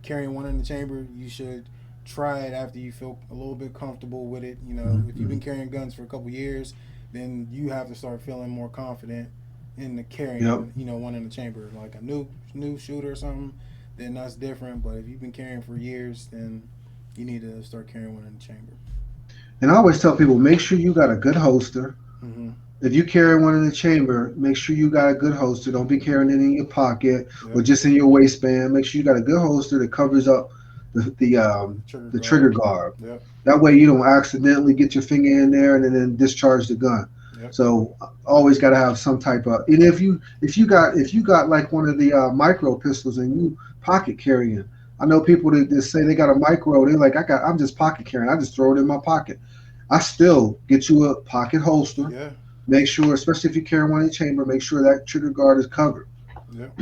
Speaker 1: carrying one in the chamber, you should try it after you feel a little bit comfortable with it. If you've been
Speaker 2: Mhm.
Speaker 1: carrying guns for a couple years, then you have to start feeling more confident in the
Speaker 2: Yep.
Speaker 1: carrying, one in the chamber, like a new shooter or something. Then that's different. But if you've been carrying for years, then you need to start carrying one in the chamber.
Speaker 2: And I always tell people, make sure you got a good holster.
Speaker 1: Mm-hmm.
Speaker 2: If you carry one in the chamber, make sure you got a good holster. Don't be carrying it in your pocket or
Speaker 1: Yep.
Speaker 2: just in your waistband. Make sure you got a good holster that covers up the the um,
Speaker 1: Trigger
Speaker 2: the
Speaker 1: guard.
Speaker 2: trigger guard.
Speaker 1: Yep.
Speaker 2: That way you don't accidentally get your finger in there and then discharge the gun.
Speaker 1: Yep.
Speaker 2: So always got to have some type of. And if you got like one of the micro pistols and you pocket carrying, I know people that say they got a micro. They're like, I'm just pocket carrying. I just throw it in my pocket. I still get you a pocket holster.
Speaker 1: Yeah.
Speaker 2: Make sure, especially if you carry one in the chamber, make sure that trigger guard is covered.
Speaker 1: Yep.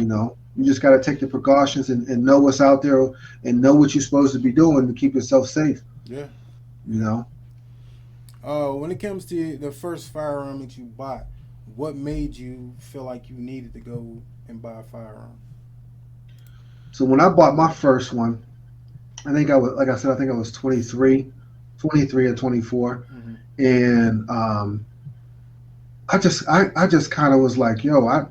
Speaker 2: You just got to take the precautions and know what's out there and know what you're supposed to be doing to keep yourself safe.
Speaker 1: Yeah.
Speaker 2: You
Speaker 1: Yeah.
Speaker 2: know.
Speaker 1: When it comes to the first firearm that you bought, what made you feel like you needed to go and buy a firearm?
Speaker 2: So when I bought my first one, I think I was, like I said, I think I was 23 or 24,
Speaker 1: Mm-hmm.
Speaker 2: and I just kind of was like, yo, I'm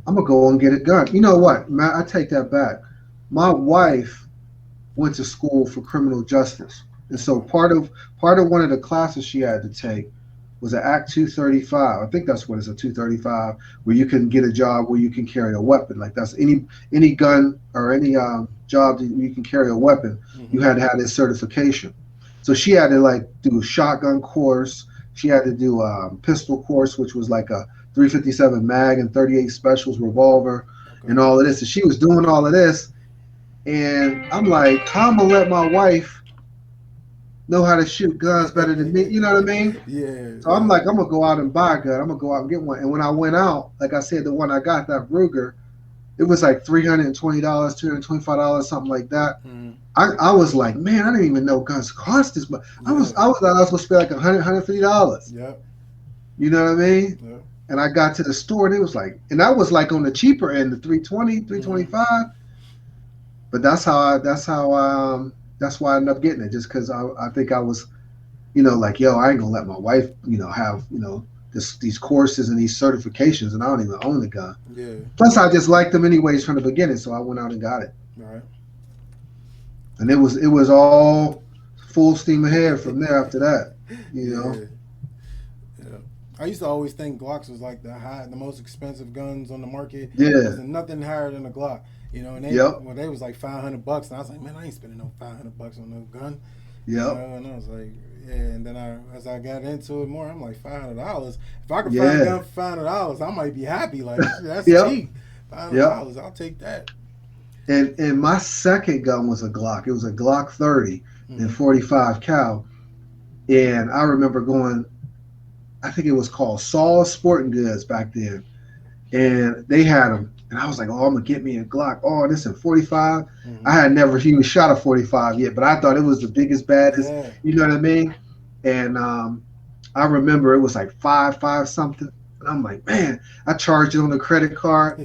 Speaker 2: gonna go and get a gun. You know what, man? I take that back. My wife went to school for criminal justice, and so
Speaker 1: Okay.
Speaker 2: part of one of the classes she had to take was an Act 235. I think that's what it's a 235, where you can get a job where you can carry a weapon. Like that's any gun or any job that you can carry a weapon. You
Speaker 1: Mm-hmm.
Speaker 2: had to have this certification. So she had to like do a shotgun course. She had to do a pistol course, which was like a 357 mag and 38 specials revolver
Speaker 1: Okay.
Speaker 2: and all of this. And she was doing all of this, and I'm like, how am I gonna let my wife know how to shoot guns better than me? You know what I mean?
Speaker 1: Yeah.
Speaker 2: So I'm
Speaker 1: Yeah.
Speaker 2: like, I'm gonna go out and buy a gun. I'm gonna go out and get one. And when I went out, like I said, the one I got, that Ruger, It was like $320, $225, something like that.
Speaker 1: Mm.
Speaker 2: I was like, man, I didn't even know guns cost this much.
Speaker 1: Yeah.
Speaker 2: I was supposed to pay like $150.
Speaker 1: Yep.
Speaker 2: You know what I mean?
Speaker 1: Yep.
Speaker 2: And I got to the store and it was like, and that was like on the cheaper end, the 320, three twenty
Speaker 1: Mm.
Speaker 2: five. But that's why I ended up getting it, just because I think I was, like, yo, I ain't gonna let my wife, have, these courses and these certifications, and I don't even own the gun.
Speaker 1: Yeah.
Speaker 2: Plus, I just liked them anyways from the beginning, so I went out and got it,
Speaker 1: Right.
Speaker 2: and it was all full steam ahead from there after that, you know.
Speaker 1: Yeah. Yeah. I used to always think Glocks was like the most expensive guns on the market.
Speaker 2: Yeah.
Speaker 1: Wasn't nothing higher than a Glock. And
Speaker 2: Yep.
Speaker 1: they was like $500, and I was like, man, I ain't spending no $500 on no gun.
Speaker 2: Yep.
Speaker 1: And I was like, yeah. And then as I got into it more, I'm like, $500. If I could find a
Speaker 2: Yeah.
Speaker 1: gun for $500, I might be happy. Like that's
Speaker 2: Yep.
Speaker 1: cheap. $500,
Speaker 2: Yep.
Speaker 1: I'll take that.
Speaker 2: And my second gun was a Glock. It was a Glock 30 and
Speaker 1: Mm-hmm.
Speaker 2: 45 cal. And I remember going, I think it was called Saul Sporting Goods back then, and they had them. And I was like, oh, I'm gonna get me a Glock. Oh, this is 45. I
Speaker 1: Mm-hmm.
Speaker 2: had never even shot a 45 yet, but I thought it was the biggest, baddest.
Speaker 1: Yeah.
Speaker 2: You know what I mean? And I remember it was like five something. And I'm like, man, I charged it on the credit card,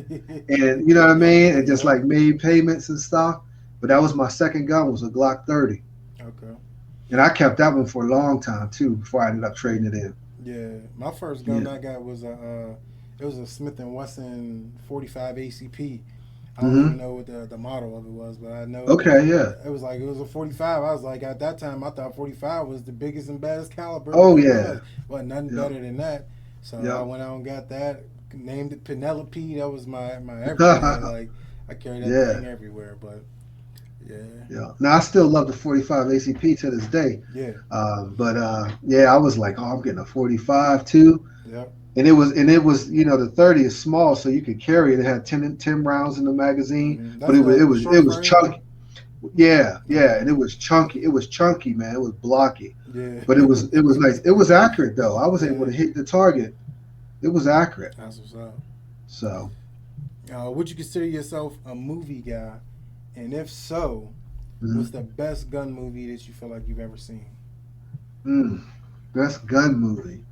Speaker 2: and you know what I mean, and just
Speaker 1: Yep.
Speaker 2: like made payments and stuff. But that was my second gun, was a Glock 30,
Speaker 1: Okay.
Speaker 2: and I kept that one for a long time too before I ended up trading it in.
Speaker 1: Yeah, my first gun
Speaker 2: Yeah.
Speaker 1: I got was it was a Smith and Wesson 45 ACP. I don't even
Speaker 2: Hmm.
Speaker 1: know what the model of it was, but I know
Speaker 2: Okay. Yeah.
Speaker 1: it was a 45. I was like, at that time, I thought 45 was the biggest and baddest caliber
Speaker 2: Oh
Speaker 1: there
Speaker 2: yeah.
Speaker 1: was. But nothing
Speaker 2: Yep.
Speaker 1: better than that. So I
Speaker 2: Yep.
Speaker 1: went out and got that. Named it Penelope. That was my everything. Like I carry that
Speaker 2: Yeah.
Speaker 1: thing everywhere. But yeah,
Speaker 2: Yeah. Now I still love the 45 ACP to this day.
Speaker 1: yeah,
Speaker 2: But yeah, I was like, oh, I'm getting a 45 too.
Speaker 1: yep.
Speaker 2: And it was, the 30 is small, so you could carry it. It had 10 rounds in the magazine, but
Speaker 1: That's
Speaker 2: it was it
Speaker 1: the
Speaker 2: was it
Speaker 1: short
Speaker 2: was
Speaker 1: frame.
Speaker 2: chunky. Yeah, yeah,
Speaker 1: Okay.
Speaker 2: and it was chunky. It was chunky, man. It was blocky,
Speaker 1: Yeah.
Speaker 2: but it was nice. It was accurate though. I was able
Speaker 1: Yeah.
Speaker 2: to hit the target. It was accurate.
Speaker 1: That's what's up.
Speaker 2: So,
Speaker 1: Would you consider yourself a movie guy? And if so, what's
Speaker 2: mhm.
Speaker 1: the best gun movie that you feel like you've ever seen?
Speaker 2: mm, best gun movie.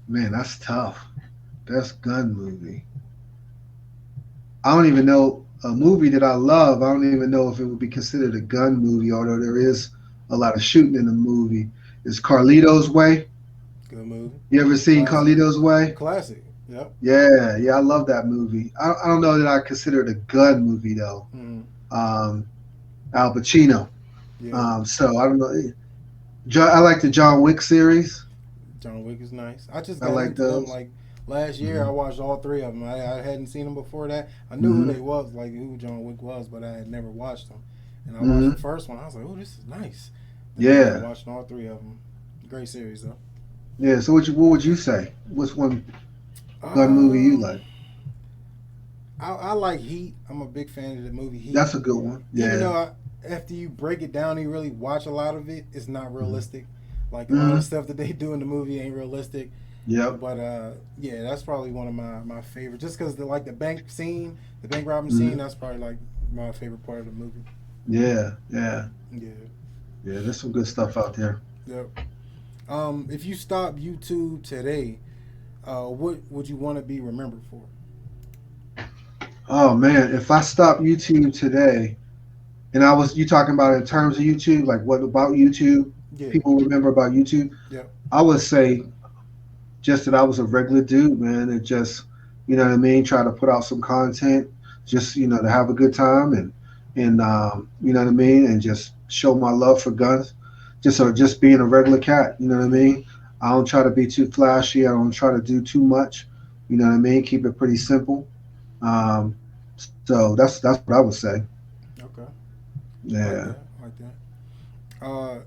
Speaker 2: Man, that's tough. Best gun movie. I don't even know a movie that I love. I don't even know if it would be considered a gun movie, although there is a lot of shooting in the movie. Is Carlito's Way?
Speaker 1: Good movie.
Speaker 2: You ever seen
Speaker 1: Classic.
Speaker 2: Carlito's Way?
Speaker 1: Classic. Yep.
Speaker 2: Yeah, yeah, I love that movie. I don't know that I consider it a gun movie though.
Speaker 1: Mm,
Speaker 2: Um, Al Pacino.
Speaker 1: yeah.
Speaker 2: So I don't know. I like the John Wick series.
Speaker 1: John Wick is nice. I just
Speaker 2: I
Speaker 1: got
Speaker 2: like
Speaker 1: into them
Speaker 2: those.
Speaker 1: like last year.
Speaker 2: Hmm.
Speaker 1: I watched all three of them. I hadn't seen them before that. I knew who
Speaker 2: Hmm.
Speaker 1: they was, like who John Wick was, but I had never watched them. And I watched the
Speaker 2: Hmm.
Speaker 1: first one. I was like, oh, this is nice. And I ended up
Speaker 2: Yeah,
Speaker 1: watching all three of them. Great series though.
Speaker 2: yeah. So what would you say? What's one gun movie you
Speaker 1: Um,
Speaker 2: like?
Speaker 1: I like Heat. I'm a big fan of the movie Heat.
Speaker 2: That's a good one.
Speaker 1: Even
Speaker 2: Yeah.
Speaker 1: though after you break it down and you really watch a lot of it, it's not
Speaker 2: Hmm.
Speaker 1: realistic. Like a lot of
Speaker 2: Hmm.
Speaker 1: stuff that they do in the movie ain't realistic.
Speaker 2: Yep.
Speaker 1: But yeah, that's probably one of my favorite. Just because the bank scene, the bank robbing scene,
Speaker 2: Hmm.
Speaker 1: that's probably like my favorite part of the movie.
Speaker 2: Yeah. Yeah.
Speaker 1: Yeah,
Speaker 2: Yeah. There's some good stuff out there.
Speaker 1: yep. If you stop YouTube today, what would you want to be remembered for?
Speaker 2: Oh man, if I stop YouTube today, and you talking about in terms of YouTube, like what about YouTube?
Speaker 1: Yeah,
Speaker 2: People remember about YouTube.
Speaker 1: yep.
Speaker 2: I would say just that I was a regular dude, man, and just, what I mean, try to put out some content, just, to have a good time, and you know what I mean, and just show my love for guns, just being a regular cat, you know what I
Speaker 1: Mm-hmm.
Speaker 2: mean. I don't try to be too flashy. I don't try to do too much. You know what I mean. Keep it pretty simple. Um, so that's what I would say.
Speaker 1: Okay, I like
Speaker 2: Yeah.
Speaker 1: that. I like that.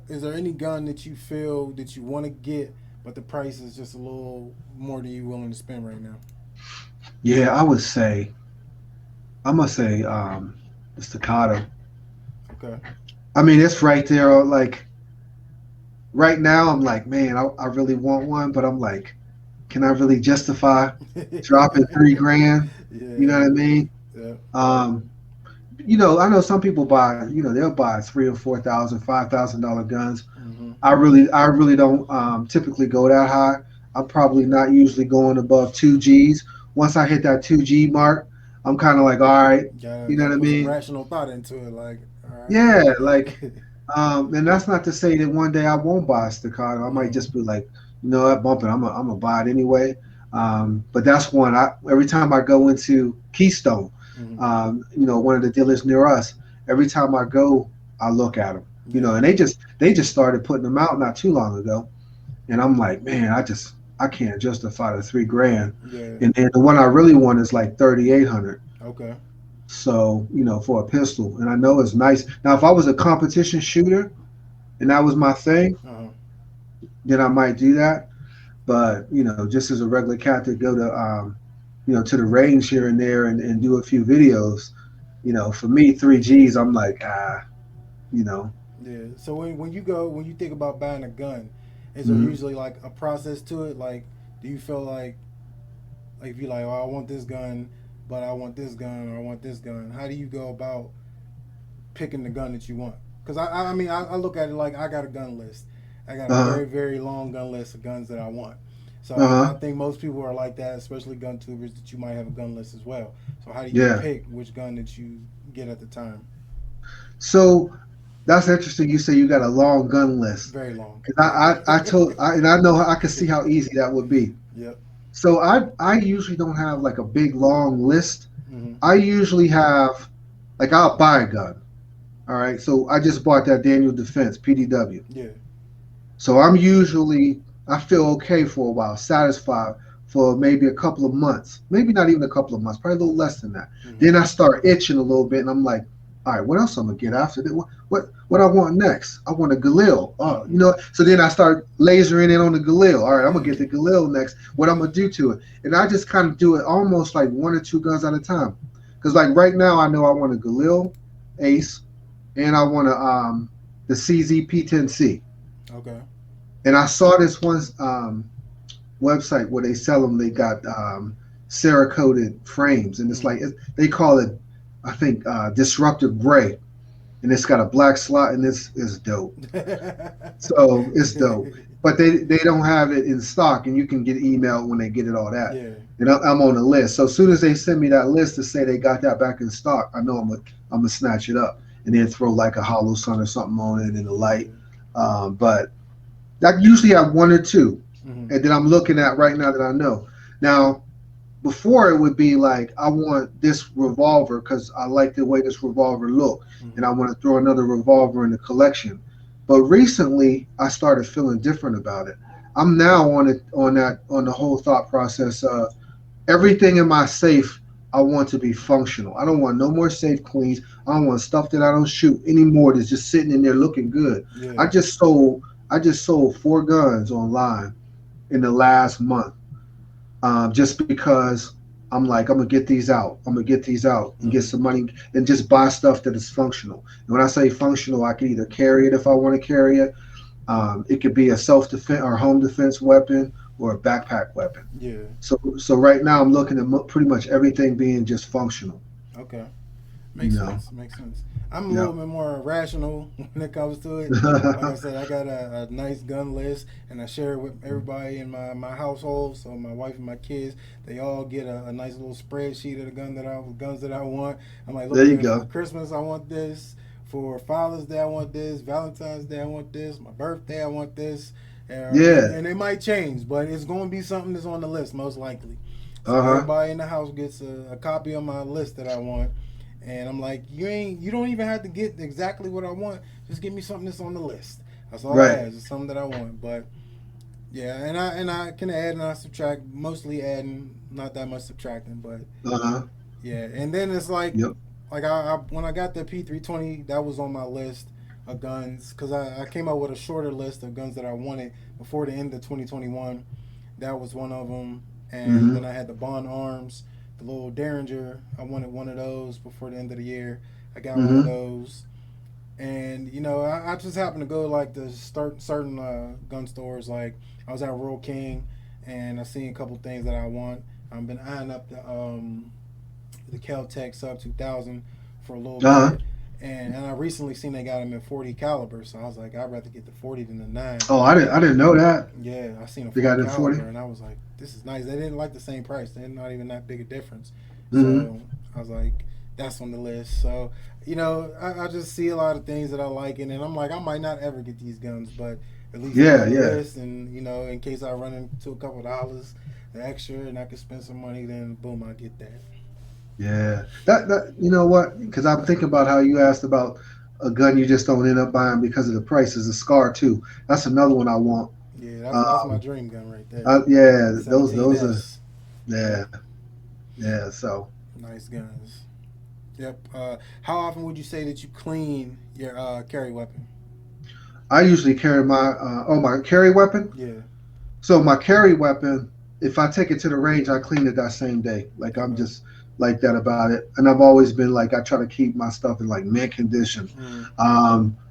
Speaker 1: Is there any gun that you feel that you want to get, but the price is just a little more than you willing to spend right now?
Speaker 2: Yeah, I'm gonna say the staccato.
Speaker 1: Okay.
Speaker 2: I mean, it's right there. Like right now, I'm like, man, I really want one, but I'm like, can I really justify dropping 3 grand? You know what I
Speaker 1: Yeah,
Speaker 2: mean?
Speaker 1: yeah.
Speaker 2: Um, I know some people buy, they'll buy three or four thousand, $5,000 guns.
Speaker 1: Hmm.
Speaker 2: I really don't typically go that high. I'm probably not usually going above 2 Gs. Once I hit that 2 G mark, I'm kind of like, all right,
Speaker 1: Gotta
Speaker 2: you know
Speaker 1: gotta
Speaker 2: what I
Speaker 1: put some
Speaker 2: mean?
Speaker 1: rational thought into it. Like, all
Speaker 2: Yeah,
Speaker 1: right.
Speaker 2: like, and that's not to say that one day I won't buy a staccato. I might
Speaker 1: Hmm.
Speaker 2: just be like, what, bump it. I'm gonna buy it anyway. But that's one. Every time I go into Keystone,
Speaker 1: Hmm.
Speaker 2: one of the dealers near us, every time I go, I look at them.
Speaker 1: Yeah,
Speaker 2: And they just started putting them out not too long ago, and I'm like, man, I can't justify the 3 grand.
Speaker 1: yeah.
Speaker 2: And then the one I really want is like 3,800.
Speaker 1: Okay.
Speaker 2: So, for a pistol. And I know it's nice. Now, if I was a competition shooter and that was my thing,
Speaker 1: Uh-huh.
Speaker 2: then I might do that. But, just as a regular cat to go to the range here and there and do a few videos, for me, 3 Gs, I'm like, you know,
Speaker 1: Yeah. So when you think about buying a gun, is there
Speaker 2: mhm.
Speaker 1: usually like a process to it? Like, do you feel like if you like, oh, I want this gun, but I want this gun or I want this gun? How do you go about picking the gun that you want? Because I look at it like I got a gun list. I got a
Speaker 2: Uh-huh.
Speaker 1: very very long gun list of guns that I want. So I
Speaker 2: Uh-huh.
Speaker 1: think most people are like that, especially gun tubers, that you might have a gun list as well. So how do you
Speaker 2: Yeah.
Speaker 1: pick which gun that you get at the time?
Speaker 2: So that's interesting. You say you got a long gun list.
Speaker 1: Very long.
Speaker 2: 'Cause and I know I can see how easy that would be.
Speaker 1: Yep.
Speaker 2: So I usually don't have like a big long list.
Speaker 1: Hmm.
Speaker 2: I usually have like I'll buy a gun. All right. So I just bought that Daniel Defense PDW.
Speaker 1: Yeah.
Speaker 2: So I feel okay for a while, satisfied for maybe a couple of months, maybe not even a couple of months, probably a little less than that.
Speaker 1: Hmm.
Speaker 2: Then I start itching a little bit, and I'm like, all right, what else I'm gonna get after that? What I want next? I want a Galil.
Speaker 1: Hmm.
Speaker 2: So then I start lasering in on the Galil. All right, I'm gonna get the Galil next. What I'm gonna do to it? And I just kind of do it almost like one or two guns at a time. Because like right now, I know I want a Galil Ace, and I want the CZ P10C.
Speaker 1: Okay.
Speaker 2: And I saw this one website where they sell them. They got Cerakoted frames, and it's
Speaker 1: Hmm.
Speaker 2: like they call it, I think, disruptive gray, and it's got a black slot, and this is dope. So it's dope. But they don't have it in stock, and you can get emailed when they get it all that.
Speaker 1: Yeah.
Speaker 2: And I'm on the list. So as soon as they send me that list to say they got that back in stock, I know I'm gonna snatch it up and then throw like a hollow sun or something on it in the light.
Speaker 1: Yeah.
Speaker 2: But I usually have one or two,
Speaker 1: Hmm.
Speaker 2: and then I'm looking at right now that I know. Now, before it would be like I want this revolver because I like the way this revolver look, and
Speaker 1: Hmm.
Speaker 2: I want to throw another revolver in the collection. But recently, I started feeling different about it. I'm now on the whole thought process of everything in my safe. I want to be functional. I don't want no more safe cleans. I don't want stuff that I don't shoot anymore that's just sitting in there looking good.
Speaker 1: Yeah.
Speaker 2: I just sold I just sold 4 guns online in the last month, just because I'm gonna get these out. I'm gonna get these out and get
Speaker 1: Hmm.
Speaker 2: some money and just buy stuff that is functional. And when I say functional, I can either carry it if I want to carry it. It could be a self defense or home defense weapon or a backpack weapon.
Speaker 1: Yeah.
Speaker 2: So right now I'm looking at pretty much everything being just functional.
Speaker 1: Okay.
Speaker 2: You
Speaker 1: Makes
Speaker 2: know.
Speaker 1: sense. Makes sense. I'm a little
Speaker 2: Yep.
Speaker 1: bit more rational when it comes to it. Like I said, I got a nice gun list, and I share it with everybody in my household. So my wife and my kids, they all get a nice little spreadsheet of the guns that I want. I'm like, look
Speaker 2: There you
Speaker 1: here, for
Speaker 2: go.
Speaker 1: Christmas I want this. For Father's Day I want this. Valentine's Day I want this. My birthday I want this.
Speaker 2: Yeah.
Speaker 1: And it might change, but it's going to be something that's on the list most likely. So
Speaker 2: Uh huh.
Speaker 1: everybody in the house gets a copy of my list that I want, and I'm like, you don't even have to get exactly what I want. Just give me something that's on the list. That's all I
Speaker 2: Right.
Speaker 1: ask. It's something that I want. But yeah, and I can add and I subtract. Mostly adding, not that much subtracting. But
Speaker 2: Uh huh.
Speaker 1: yeah, and then it's
Speaker 2: Yep.
Speaker 1: like I when I got the P320, that was on my list of guns because I came up with a shorter list of guns that I wanted before the end of 2021. That was one of them, and
Speaker 2: Mm-hmm.
Speaker 1: then I had the Bond Arms, the little Derringer. I wanted one of those before the end of the year. I got one of
Speaker 2: Mm-hmm.
Speaker 1: those, and I just happened to go like to start certain gun stores. Like I was at Royal King, and I seen a couple things that I want. I've been eyeing up the the Kel-Tec sub 2000 for a little
Speaker 2: Uh huh.
Speaker 1: bit, and I recently seen they got them in 40 caliber, so I was like, I'd rather get the 40 than the 9.
Speaker 2: Oh, I didn't know that.
Speaker 1: Yeah, I seen a
Speaker 2: They
Speaker 1: 40
Speaker 2: got it in 40.
Speaker 1: caliber, and I was like, this is nice. They didn't like the same price. They're not even that big a difference.
Speaker 2: Mm-hmm.
Speaker 1: So I was like, that's on the list. So I just see a lot of things that I like, and I'm like, I might not ever get these guns, but at least they're
Speaker 2: Yeah,
Speaker 1: on the
Speaker 2: yeah,
Speaker 1: list. And in case I run into a couple of dollars extra and I could spend some money, then boom, I get that.
Speaker 2: yeah. That you know what? Because I'm thinking about how you asked about a gun you just don't end up buying because of the price. Is a Scar too. That's another one I want.
Speaker 1: Yeah, that's my
Speaker 2: Um,
Speaker 1: dream gun right there.
Speaker 2: yeah, those are
Speaker 1: 17S.
Speaker 2: yeah,
Speaker 1: Yep,
Speaker 2: yeah. So
Speaker 1: nice guns. Yep. How often would you say that you clean your carry weapon?
Speaker 2: I usually carry my carry weapon.
Speaker 1: Yeah.
Speaker 2: So my carry weapon, if I take it to the range, I clean it that same day. Like I'm
Speaker 1: Okay.
Speaker 2: just like that about it. And I've always been like I try to keep my stuff in like mint condition.
Speaker 1: Mm,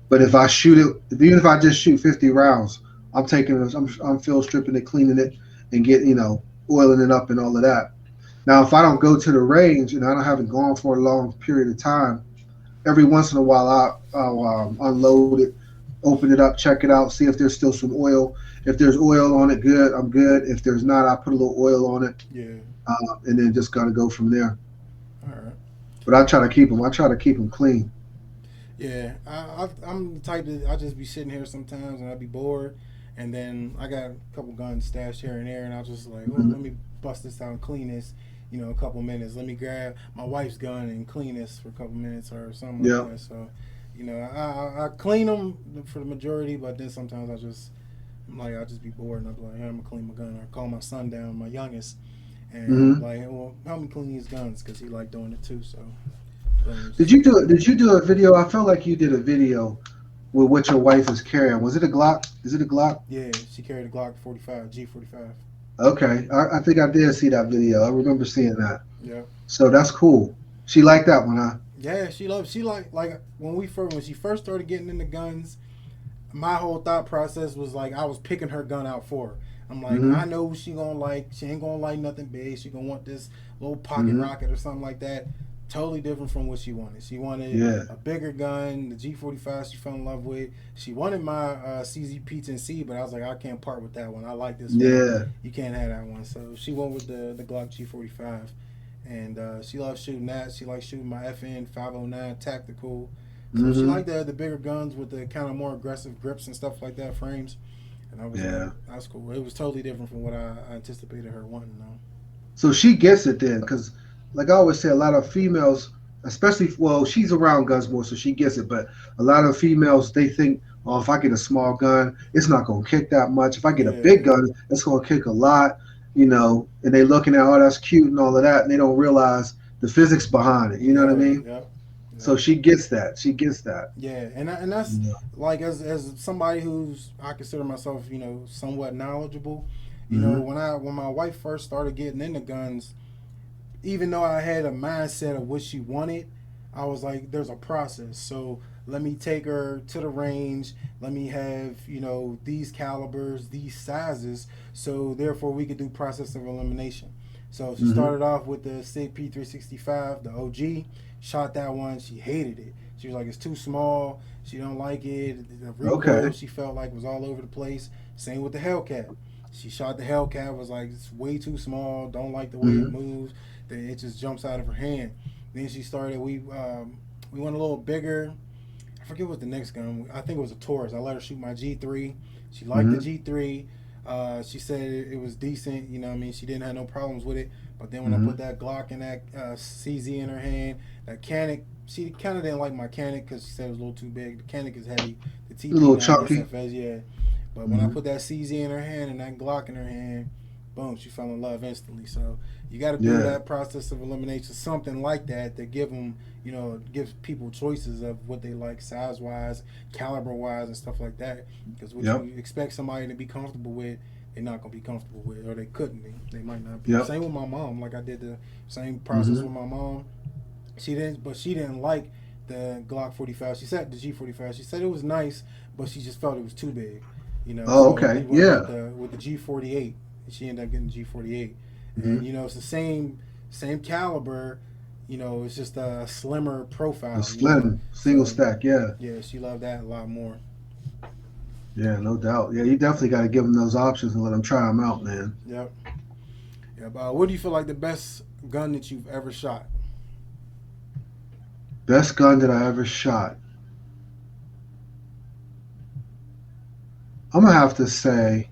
Speaker 2: But if I shoot it, even if I just shoot 50 rounds, I'm taking it, I'm field stripping it, cleaning it, and oiling it up and all of that. Now, if I don't go to the range and I haven't gone for a long period of time, every once in a while I'll unload it, open it up, check it out, see if there's still some oil. If there's oil on it, good, I'm good. If there's not, I put a little oil on it,
Speaker 1: yeah.
Speaker 2: and then just gotta go from there.
Speaker 1: All right.
Speaker 2: But I try to keep them. I try to keep them clean.
Speaker 1: Yeah. I'm the type that I just be sitting here sometimes and I'd be bored, and then I got a couple guns stashed here and there, and I'll just like, oh,
Speaker 2: Hmm.
Speaker 1: let me bust this out and clean this. A couple minutes. Let me grab my wife's gun and clean this for a couple minutes or something like
Speaker 2: Yeah.
Speaker 1: that. So, I clean them for the majority, but then sometimes I'm like, I'll just be bored and I'll be like, hey, I'm gonna clean my gun, or call my son down, my youngest, and I'm
Speaker 2: Hmm.
Speaker 1: like, well, help me clean these guns because he like doing it too. So, boom,
Speaker 2: Did
Speaker 1: just
Speaker 2: you
Speaker 1: help
Speaker 2: do
Speaker 1: him
Speaker 2: it?
Speaker 1: out.
Speaker 2: Did you do a video? I felt like you did a video with what your wife is carrying. Was it a Glock? Is it a Glock?
Speaker 1: Yeah, she carried a Glock 45, G 45.
Speaker 2: Okay, I think I did see that video. I remember seeing that.
Speaker 1: Yeah,
Speaker 2: So that's cool. She liked that one, huh?
Speaker 1: yeah, she loves. She like when she first started getting into guns. My whole thought process was like I was picking her gun out for her. I'm like,
Speaker 2: Mm-hmm.
Speaker 1: I know she gonna like. She ain't gonna like nothing big. She gonna want this little pocket
Speaker 2: Mm-hmm.
Speaker 1: rocket or something like that. Totally different from what she wanted. She wanted
Speaker 2: Yeah.
Speaker 1: a bigger gun, the G 45. She fell in love with. She wanted my CZP-10C, but I was like, I can't part with that one. I like this one.
Speaker 2: Yeah.
Speaker 1: You can't have that one. So she went with the Glock G 45, and she loves shooting that. She likes shooting my FN 509 tactical. So she
Speaker 2: Mm-hmm.
Speaker 1: liked the bigger guns with the kind of more aggressive grips and stuff like that, frames. And I was like,
Speaker 2: Yeah.
Speaker 1: that's cool. It was totally different from what I anticipated her wanting, though.
Speaker 2: So she gets it then, because like I always say, a lot of females, especially well, she's around guns more, so she gets it. But a lot of females, they think, oh, if I get a small gun, it's not gonna kick that much. If I get a big
Speaker 1: Yeah,
Speaker 2: gun, it's gonna kick a lot. And they looking at, oh, that's cute and all of that, and they don't realize the physics behind it. You know what I
Speaker 1: yeah,
Speaker 2: mean?
Speaker 1: yep,
Speaker 2: So
Speaker 1: yep.
Speaker 2: she gets that. She gets that.
Speaker 1: Yeah, and that's
Speaker 2: Yeah.
Speaker 1: like as somebody who's I consider myself somewhat knowledgeable.
Speaker 2: Mm-hmm.
Speaker 1: When my wife first started getting into guns, even though I had a mindset of what she wanted, I was like, there's a process. So let me take her to the range. Let me have, these calibers, these sizes. So therefore, we could do process of elimination. So she
Speaker 2: Mm-hmm.
Speaker 1: started off with the SIG P365, the OG. Shot that one. She hated it. She was like, it's too small. She don't like it. The recoil
Speaker 2: Okay.
Speaker 1: she felt like was all over the place. Same with the Hellcat. She shot the Hellcat, was like, it's way too small. Don't like the way it
Speaker 2: Mm-hmm.
Speaker 1: moves. Then it just jumps out of her hand. Then she started. We went a little bigger. I forget what the next gun. I think it was a Taurus. I let her shoot my G3. She liked the
Speaker 2: Mm-hmm.
Speaker 1: G3. She said it was decent. You know what I mean? She didn't have no problems with it. But then when I
Speaker 2: Mm-hmm.
Speaker 1: put that Glock and that CZ in her hand, that Canic, she kind of didn't like my Canic because she said it was a little too big. The Canic is heavy. The
Speaker 2: A little
Speaker 1: TP9
Speaker 2: chunky.
Speaker 1: SFS, yeah. But when I
Speaker 2: Mm-hmm.
Speaker 1: put that CZ in her hand and that Glock in her hand, boom, she fell in love instantly. So you got to do
Speaker 2: Yeah.
Speaker 1: that process of elimination, something like that, to give them, gives people choices of what they like, size wise, caliber wise, and stuff like that. Because what
Speaker 2: Yep.
Speaker 1: you expect somebody to be comfortable with, they're not gonna be comfortable with, or they couldn't be. They might not be.
Speaker 2: Yep.
Speaker 1: Same with my mom. Like I did the same process
Speaker 2: Mm-hmm.
Speaker 1: with my mom. She didn't like the Glock 45. She said the G 45. She said it was nice, but she just felt it was too big.
Speaker 2: Oh,
Speaker 1: So we
Speaker 2: okay.
Speaker 1: went with
Speaker 2: Yeah.
Speaker 1: the G 48. She ended up getting the G 48,
Speaker 2: Mm-hmm.
Speaker 1: and it's the same caliber. it's just a slimmer
Speaker 2: The
Speaker 1: profile.
Speaker 2: slim single
Speaker 1: So
Speaker 2: stack, yeah.
Speaker 1: yes, you love that a lot more.
Speaker 2: Yeah, no doubt. Yeah, you definitely got to give them those options and let them try them out, man.
Speaker 1: Yep. Yep. What do you feel like the best gun that you've ever shot?
Speaker 2: Best gun that I ever shot. I'm gonna have to say,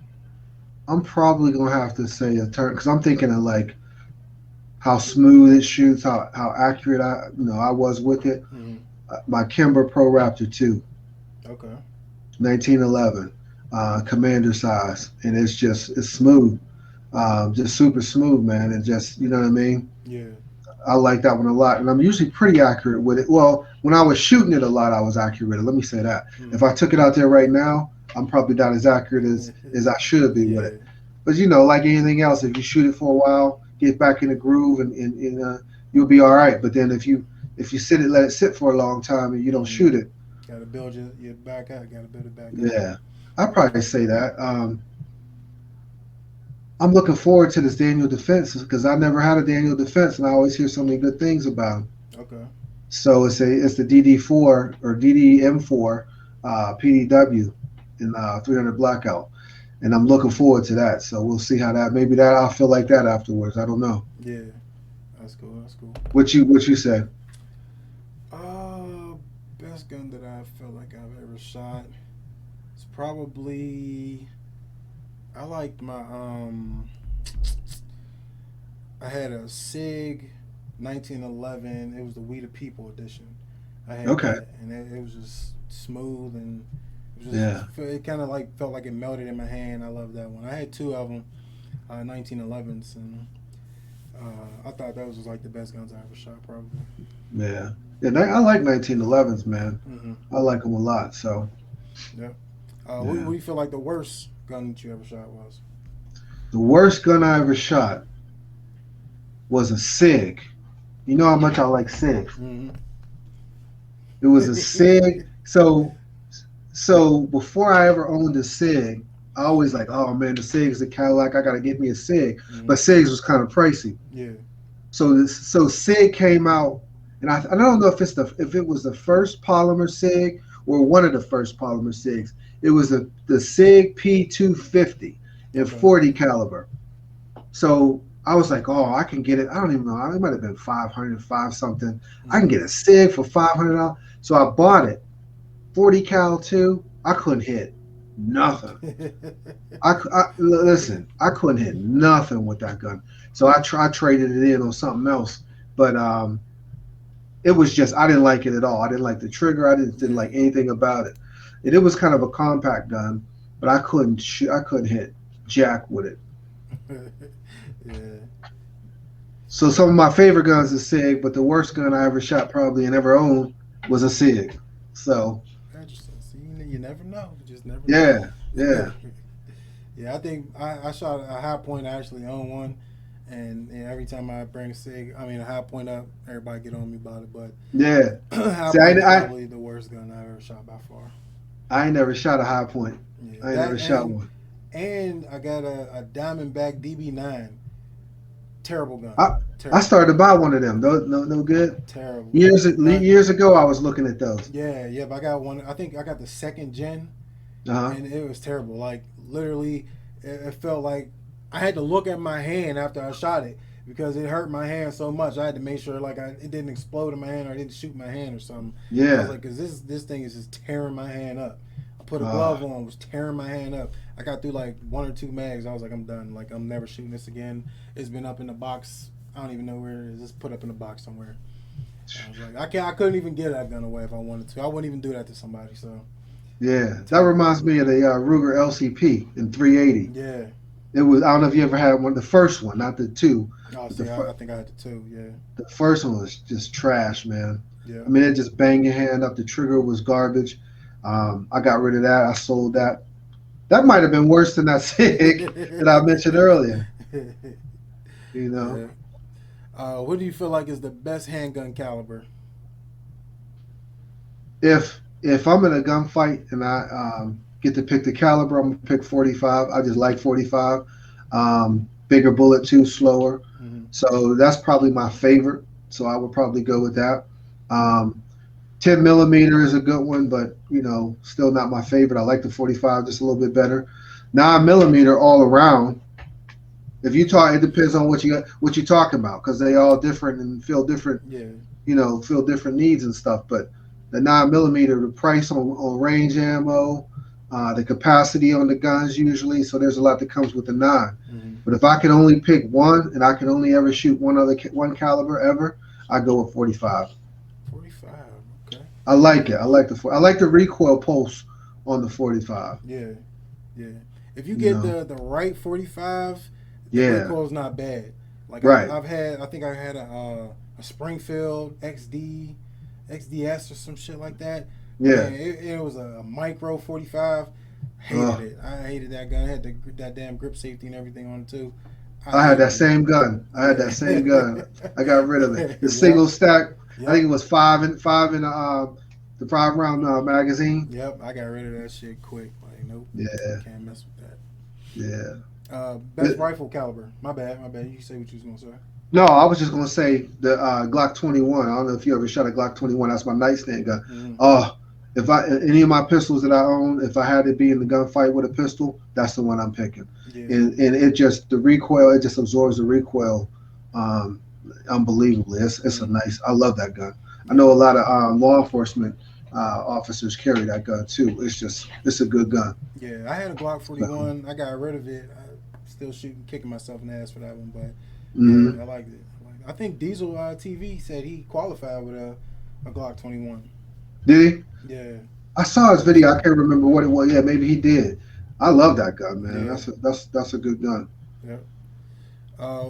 Speaker 2: I'm probably gonna have to say a turn because I'm thinking of like how smooth it shoots, how accurate I was with it.
Speaker 1: Mm-hmm.
Speaker 2: My Kimber Pro Raptor 2,
Speaker 1: Okay.
Speaker 2: 1911, commander size, and it's smooth, just super smooth, man. And just you know what I mean.
Speaker 1: Yeah.
Speaker 2: I like that one a lot, and I'm usually pretty accurate with it. Well, when I was shooting it a lot, I was accurate with it. Let me say that. If
Speaker 1: Mm-hmm.
Speaker 2: I took it out there right now, I'm probably not as accurate as I should be with
Speaker 1: Yeah.
Speaker 2: it. But like anything else, if you shoot it for a while, get back in the groove, and you'll be all right. But then if you let it sit for a long time, and you don't
Speaker 1: Mm-hmm.
Speaker 2: shoot it,
Speaker 1: Got to build your back up. Got to build it back up.
Speaker 2: yeah, I'd probably say that. I'm looking forward to this Daniel Defense because I never had a Daniel Defense, and I always hear so many good things about him.
Speaker 1: Okay.
Speaker 2: So it's the DD4 or DDM4 PDW in 300 blackout, and I'm looking forward to that. So we'll see how that. Maybe that I'll feel like that afterwards. I don't know.
Speaker 1: Yeah. That's cool. That's cool.
Speaker 2: What you say?
Speaker 1: Uh, Best gun that I feel like I've ever shot. It's probably I liked my I had a Sig 1911. It was the We the People edition. I had
Speaker 2: Okay.
Speaker 1: that, and it was just smooth and it was
Speaker 2: Yeah.
Speaker 1: just it kind of like felt like it melted in my hand. I love that one. I had two of them, 1911s, and I thought that was just like the best guns I ever shot, probably.
Speaker 2: Yeah. Yeah. I like 1911s, man.
Speaker 1: Mm-hmm.
Speaker 2: I like them a lot. So
Speaker 1: Yep. What
Speaker 2: yeah.
Speaker 1: do you feel like the worst gun that you ever shot was?
Speaker 2: The worst gun I ever shot was a Sig. You know how much I like Sigs.
Speaker 1: Mm-hmm.
Speaker 2: It was a Sig. So before I ever owned a Sig, I always like, oh man, the Sig's a Cadillac. I gotta get me a Sig.
Speaker 1: Mm-hmm.
Speaker 2: But Sigs was kind of pricey.
Speaker 1: Yeah.
Speaker 2: So Sig came out, and I don't know if it was the first polymer Sig or one of the first polymer Sigs. It was the Sig P250 in
Speaker 1: Okay.
Speaker 2: 40 caliber. So I was like, oh, I can get it. I don't even know. It might have been 500, five something. I can
Speaker 1: Mm-hmm.
Speaker 2: get a Sig for $500. So I bought it. 40 cal too. I couldn't hit nothing. Listen. I couldn't hit nothing with that gun. So I traded it in on something else. But it was just I didn't like it at all. I didn't like the trigger. I didn't
Speaker 1: Yeah.
Speaker 2: like anything about it. And it was kind of a compact gun, but I couldn't shoot. I couldn't hit jack with it.
Speaker 1: Yeah.
Speaker 2: So some of my favorite guns is Sig, but the worst gun I ever shot probably and ever owned was a Sig. So
Speaker 1: Interesting. See, you never know. You just never know.
Speaker 2: yeah, yeah.
Speaker 1: Yeah, I think I shot a high point. I actually own one, and every time I bring a high point up, everybody get on me about it. But
Speaker 2: Yeah.
Speaker 1: high
Speaker 2: See,
Speaker 1: point is probably the worst gun I ever shot by far.
Speaker 2: I ain't never shot a high point.
Speaker 1: Yeah,
Speaker 2: I ain't
Speaker 1: that
Speaker 2: never shot one.
Speaker 1: and I got a Diamondback DB9. Terrible gun.
Speaker 2: I
Speaker 1: Terrible.
Speaker 2: started to buy one of them. No good.
Speaker 1: Terrible. Not.
Speaker 2: Years ago, I was looking at those.
Speaker 1: Yeah, yeah. But I got one. I think I got the second gen,
Speaker 2: Uh-huh.
Speaker 1: and it was terrible. Like literally, it felt like I had to look at my hand after I shot it because it hurt my hand so much. I had to make sure like it didn't explode in my hand or I didn't shoot my hand or something. I was
Speaker 2: Yeah.
Speaker 1: like, because this thing is just tearing my hand up. I put a
Speaker 2: Uh,
Speaker 1: glove on, was tearing my hand up. I got through like one or two mags. I was like, I'm done. Like I'm never shooting this again. It's been up in the box. I don't even know where it is. It's put up in the box somewhere. I was like, I couldn't even give that gun away if I wanted to. I wouldn't even do that to somebody. So
Speaker 2: yeah. That
Speaker 1: terrible.
Speaker 2: reminds me of the Ruger LCP in 380.
Speaker 1: Yeah.
Speaker 2: It was. I don't know if you ever had one. The first one, not the two.
Speaker 1: Oh,
Speaker 2: But
Speaker 1: see, I think I had the two. Yeah.
Speaker 2: the first one was just trash, man.
Speaker 1: Yeah.
Speaker 2: I mean, it just banged your hand up. The trigger was garbage. I got rid of that. I sold that. That might have been worse than that Sig that I mentioned earlier. You know,
Speaker 1: Yeah. What do you feel like is the best handgun caliber?
Speaker 2: if I'm in a gunfight and I get to pick the caliber, I'm gonna pick 45. I just like 45. Bigger bullet too, slower.
Speaker 1: Mm-hmm.
Speaker 2: So that's probably my favorite. so I would probably go with that. Um, 10 millimeter is a good one, but still not my favorite. I like the 45 just a little bit better. 9 millimeter all around. If you talk, it depends on what you talking about because they all different and feel different.
Speaker 1: Yeah.
Speaker 2: Feel different needs and stuff. But the 9 millimeter, the price on range ammo, the capacity on the guns usually. So there's a lot that comes with the nine.
Speaker 1: Mm-hmm.
Speaker 2: But if I could only pick one and I could only ever shoot one caliber ever, I go with 45.
Speaker 1: 45. Okay.
Speaker 2: I like it. I like the recoil pulse on the 45.
Speaker 1: Yeah. Yeah. If you
Speaker 2: You
Speaker 1: get
Speaker 2: know,
Speaker 1: the right 45, the
Speaker 2: yeah,
Speaker 1: recoil's not bad. Like
Speaker 2: right.
Speaker 1: I think I had a Springfield XDS or some shit like that.
Speaker 2: Yeah.
Speaker 1: Man, it was a micro 45. Hated
Speaker 2: Uh,
Speaker 1: it. I hated that gun. It had that damn grip safety and everything on it too. I
Speaker 2: I had that
Speaker 1: hated it.
Speaker 2: same gun. I had that same gun. I got rid of it. The
Speaker 1: yep.
Speaker 2: single stack. I think
Speaker 1: Yep.
Speaker 2: it was five in the 5 round magazine.
Speaker 1: Yep. I got rid of that shit quick. Like, nope.
Speaker 2: Yeah.
Speaker 1: Can't mess with that.
Speaker 2: Yeah.
Speaker 1: Best rifle caliber. My bad. My bad. You say what you was gonna say.
Speaker 2: No, I was just gonna say the Glock 21. I don't know if you ever shot a Glock 21. That's my nightstand gun.
Speaker 1: Mm-hmm.
Speaker 2: Oh, if I any of my pistols that I own, if I had to be in the gunfight with a pistol, that's the one I'm picking.
Speaker 1: Yeah.
Speaker 2: And it just the recoil, it just absorbs the recoil, um, unbelievably. It's a
Speaker 1: Mm-hmm.
Speaker 2: nice. I love that gun. I
Speaker 1: Yeah.
Speaker 2: know a lot of law enforcement officers carry that gun too. It's a good gun.
Speaker 1: Yeah. I had a Glock
Speaker 2: So,
Speaker 1: 41. I got rid of it. I still shooting, kicking myself in the ass for that one, but yeah,
Speaker 2: mhm.
Speaker 1: I liked it. I think Diesel TV said he qualified with a Glock 21.
Speaker 2: Did he?
Speaker 1: Yeah.
Speaker 2: I saw his video. I can't remember what it was. Yeah, maybe he did. I love that gun, man.
Speaker 1: Yeah.
Speaker 2: That's a good gun.
Speaker 1: Yep.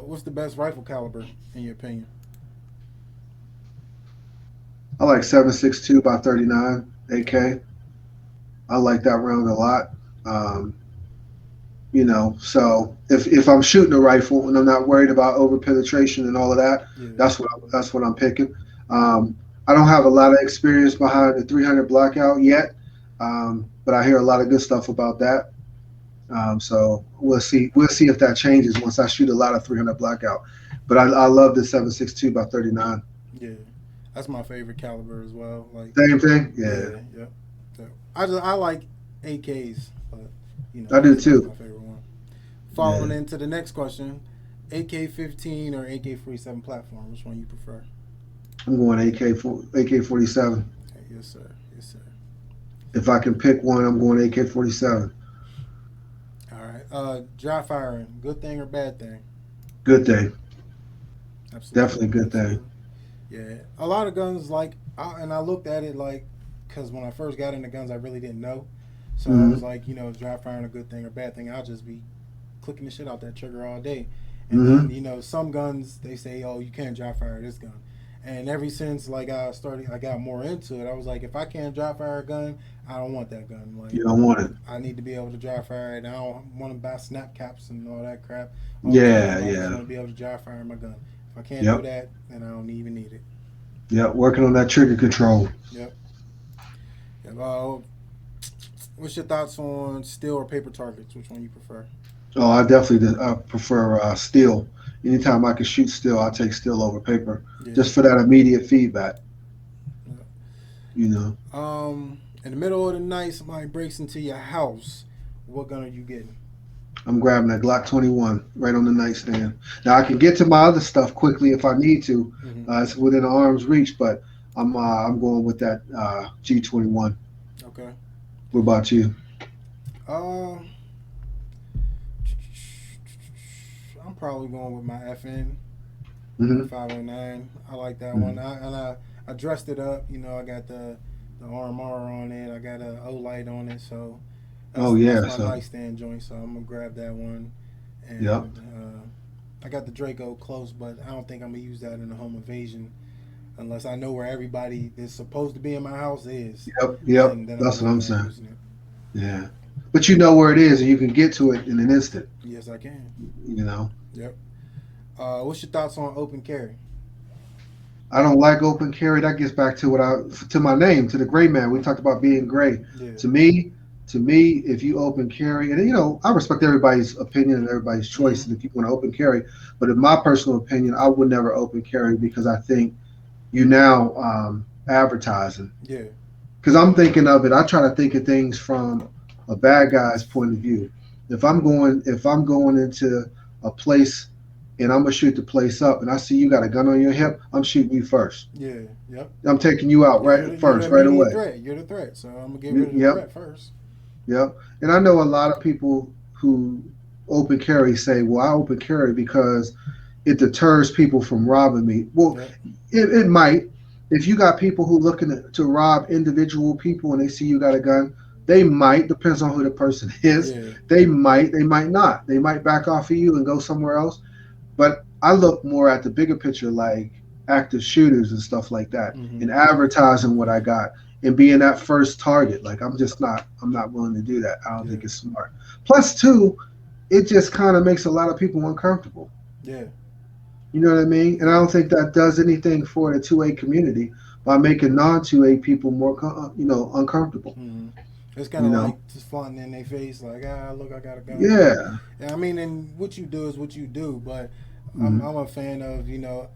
Speaker 1: What's the best rifle caliber in your opinion?
Speaker 2: I like 7.62 by 39 AK. I like that round a lot. Um, so if I'm shooting a rifle and I'm not worried about over penetration and all of that,
Speaker 1: Yeah.
Speaker 2: that's what I'm picking. I don't have a lot of experience behind the 300 blackout yet, but I hear a lot of good stuff about that. So we'll see. We'll see if that changes once I shoot a lot of 300 blackout. But I love the 7.62 by 39.
Speaker 1: Yeah. That's my favorite caliber as well. Like,
Speaker 2: Same thing. Yeah,
Speaker 1: yeah, yep. So I like AKs, but
Speaker 2: I do
Speaker 1: that's
Speaker 2: too.
Speaker 1: my favorite one. Following
Speaker 2: Yeah,
Speaker 1: into the next question, AK-15 or AK-47 platform, which one you prefer?
Speaker 2: I'm going AK-47.
Speaker 1: Okay, yes sir, yes sir.
Speaker 2: If I can pick one, I'm going AK-47.
Speaker 1: All right. Dry firing, good thing or bad thing?
Speaker 2: Good thing.
Speaker 1: Absolutely,
Speaker 2: Definitely good thing.
Speaker 1: absolutely. Yeah, a lot of guns and I looked at it like, because when I first got into guns, I really didn't know, so I was
Speaker 2: Hmm.
Speaker 1: like, is dry firing a good thing or bad thing? I'll just be clicking the shit out that trigger all day, and then
Speaker 2: Hmm.
Speaker 1: some guns they say, oh, you can't dry fire this gun, and ever since like I got more into it. I was like, if I can't dry fire a gun, I don't want that gun. Like
Speaker 2: You don't want it.
Speaker 1: I need to be able to dry fire it. I don't want to buy snap caps and all that crap all the
Speaker 2: Yeah,
Speaker 1: time. I just
Speaker 2: yeah.
Speaker 1: want to be able to dry fire my gun. If I can't do
Speaker 2: Yep.
Speaker 1: that, then I don't even need it.
Speaker 2: Yep. Working on that trigger control.
Speaker 1: Yep. Yep. What's your thoughts on steel or paper targets? Which one you prefer?
Speaker 2: Oh, I definitely prefer steel. Anytime I can shoot steel, I take steel over paper,
Speaker 1: Yeah.
Speaker 2: just for that immediate feedback.
Speaker 1: Yeah.
Speaker 2: You know,
Speaker 1: In the middle of the night, somebody breaks into your house. What gun are you getting?
Speaker 2: I'm grabbing that Glock 21 right on the nightstand. Now I can get to my other stuff quickly if I need to.
Speaker 1: Mm-hmm.
Speaker 2: It's within arm's reach, but I'm going with that G21.
Speaker 1: Okay.
Speaker 2: What about you?
Speaker 1: Um, I'm probably going with my FN
Speaker 2: Hmm.
Speaker 1: 509. I like that
Speaker 2: Hmm.
Speaker 1: one. I dressed it up. I got the RMR on it. I got a O light on it. So
Speaker 2: Oh
Speaker 1: that's
Speaker 2: yeah,
Speaker 1: my
Speaker 2: so
Speaker 1: nightstand joint. So I'm gonna grab that one.
Speaker 2: yep,
Speaker 1: And I got the Draco close, but I don't think I'm gonna use that in a home invasion unless I know where everybody that's supposed to be in my house is.
Speaker 2: yep.
Speaker 1: Then I'm
Speaker 2: That's what
Speaker 1: going
Speaker 2: I'm
Speaker 1: around
Speaker 2: saying.
Speaker 1: using it.
Speaker 2: Yeah, but you know where it is, and you can get to it in an instant.
Speaker 1: Yes, I can.
Speaker 2: You know,
Speaker 1: Yep. What's your thoughts on open carry?
Speaker 2: I don't like open carry. That gets back to to my name, to the gray man. We talked about being gray.
Speaker 1: Yeah.
Speaker 2: To me, To me, if you open carry, and I respect everybody's opinion and everybody's choice,
Speaker 1: Mm-hmm.
Speaker 2: and if you want to open carry, but in my personal opinion, I would never open carry because I think you now advertising.
Speaker 1: Yeah.
Speaker 2: Because I'm thinking of it, I try to think of things from a bad guy's point of view. If I'm going into a place and I'm gonna shoot the place up, and I see you got a gun on your hip, I'm shooting you first.
Speaker 1: Yeah. Yep.
Speaker 2: I'm taking you out
Speaker 1: Yeah,
Speaker 2: right
Speaker 1: you're the
Speaker 2: first, right
Speaker 1: immediate
Speaker 2: away.
Speaker 1: threat. You're the threat. So I'm gonna get rid of the
Speaker 2: Yep,
Speaker 1: threat first.
Speaker 2: yep. And I know a lot of people who open carry say, "Well, I open carry because it deters people from robbing me." Well,
Speaker 1: Yep.
Speaker 2: it might. If you got people who looking to rob individual people and they see you got a gun, they might. Depends on who the person is.
Speaker 1: Yeah.
Speaker 2: They might. They might not. They might back off of you and go somewhere else. But I look more at the bigger picture, like active shooters and stuff like that,
Speaker 1: Mm-hmm.
Speaker 2: and advertising what I got and being that first target. Like I'm just not. I'm not willing to do that. I don't
Speaker 1: Yeah.
Speaker 2: think it's smart. Plus, two, it just kind of makes a lot of people uncomfortable.
Speaker 1: Yeah.
Speaker 2: You know what I mean? And I
Speaker 1: Yeah.
Speaker 2: don't think that does anything for the 2A community by making non 2A people more, uncomfortable.
Speaker 1: Mm-hmm. It's kind
Speaker 2: You
Speaker 1: of
Speaker 2: know?
Speaker 1: like just flaunting in their face, like, look, I got a gun.
Speaker 2: Yeah.
Speaker 1: And I mean, and what you do is what you do, but
Speaker 2: Hmm.
Speaker 1: I'm a fan of,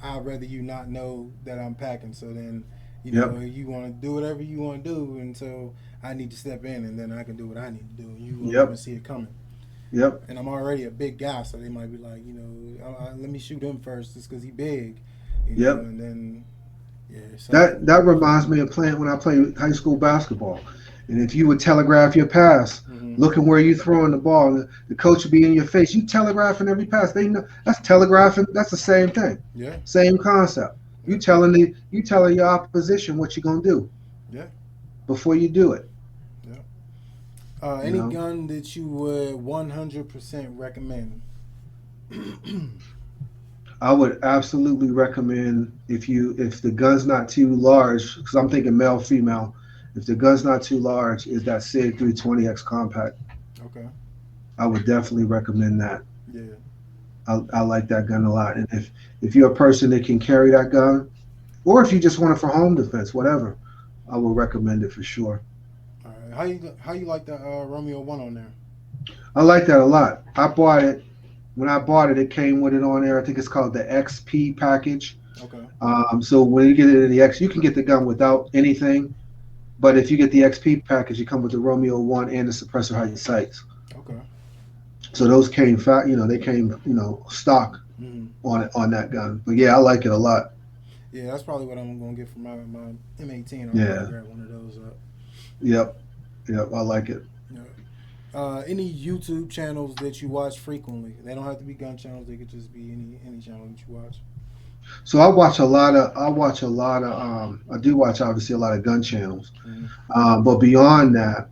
Speaker 1: I'd rather you not know that I'm packing. So then,
Speaker 2: Yep.
Speaker 1: you want to do whatever you want to do until I need to step in, and then I can do what I need to do. You won't even
Speaker 2: Yep.
Speaker 1: see it coming.
Speaker 2: Yep.
Speaker 1: And I'm already a big guy, so they might be like, let me shoot him first, just because he big,
Speaker 2: Yep.
Speaker 1: and then, yeah, so,
Speaker 2: That reminds me of playing when I played high school basketball. And if you would telegraph your pass,
Speaker 1: mm-hmm.
Speaker 2: looking where you throwing the ball, the coach would be in your face. You telegraphing every pass. They know that's telegraphing. That's the same thing.
Speaker 1: Yeah,
Speaker 2: Same concept.
Speaker 1: yeah,
Speaker 2: You telling your opposition what you're gonna do
Speaker 1: yeah,
Speaker 2: before you do it.
Speaker 1: yeah.
Speaker 2: You
Speaker 1: Any
Speaker 2: know.
Speaker 1: gun that you would 100% recommend?
Speaker 2: I would absolutely recommend if the gun's not too large, because I'm thinking male female. If the gun's not too large, is that Sig 320X compact.
Speaker 1: Okay,
Speaker 2: I would definitely recommend that.
Speaker 1: yeah.
Speaker 2: I like that gun a lot. And if you're a person that can carry that gun, or if you just want it for home defense, whatever, I will recommend it for sure.
Speaker 1: All right, how you like the Romeo one on there?
Speaker 2: I like that a lot. I bought it when I bought it. It came with it on there. I think it's called the XP package.
Speaker 1: Okay,
Speaker 2: So when you get it in the X, you can get the gun without anything. But if you get the XP package, you come with the Romeo one and the suppressor height sights.
Speaker 1: okay.
Speaker 2: So those came they came stock
Speaker 1: Mm-hmm.
Speaker 2: on that gun. But yeah, I like it a lot.
Speaker 1: Yeah, that's probably what I'm gonna get for my M18. I'll probably
Speaker 2: Yeah.
Speaker 1: grab one of those up.
Speaker 2: Yep. Yep. I like it.
Speaker 1: Yeah. Any YouTube channels that you watch frequently? They don't have to be gun channels. They could just be any channel that you watch.
Speaker 2: So I do watch obviously a lot of gun channels.
Speaker 1: Mm-hmm.
Speaker 2: But beyond that,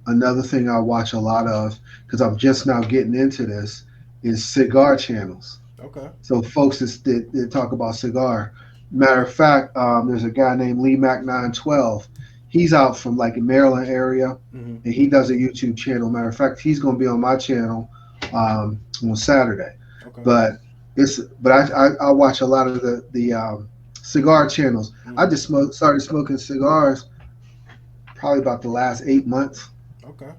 Speaker 2: another thing I watch a lot of, because I'm just now getting into this, is cigar channels.
Speaker 1: Okay.
Speaker 2: So folks that talk about cigar. Matter of fact, there's a guy named Lee Mac 912. He's out from like the Maryland area,
Speaker 1: Mm-hmm.
Speaker 2: and he does a YouTube channel. Matter of fact, he's going to be on my channel on Saturday.
Speaker 1: Okay.
Speaker 2: But I watch a lot of the cigar channels. I
Speaker 1: Mm-hmm.
Speaker 2: just started smoking cigars probably about the last 8 months.
Speaker 1: Okay.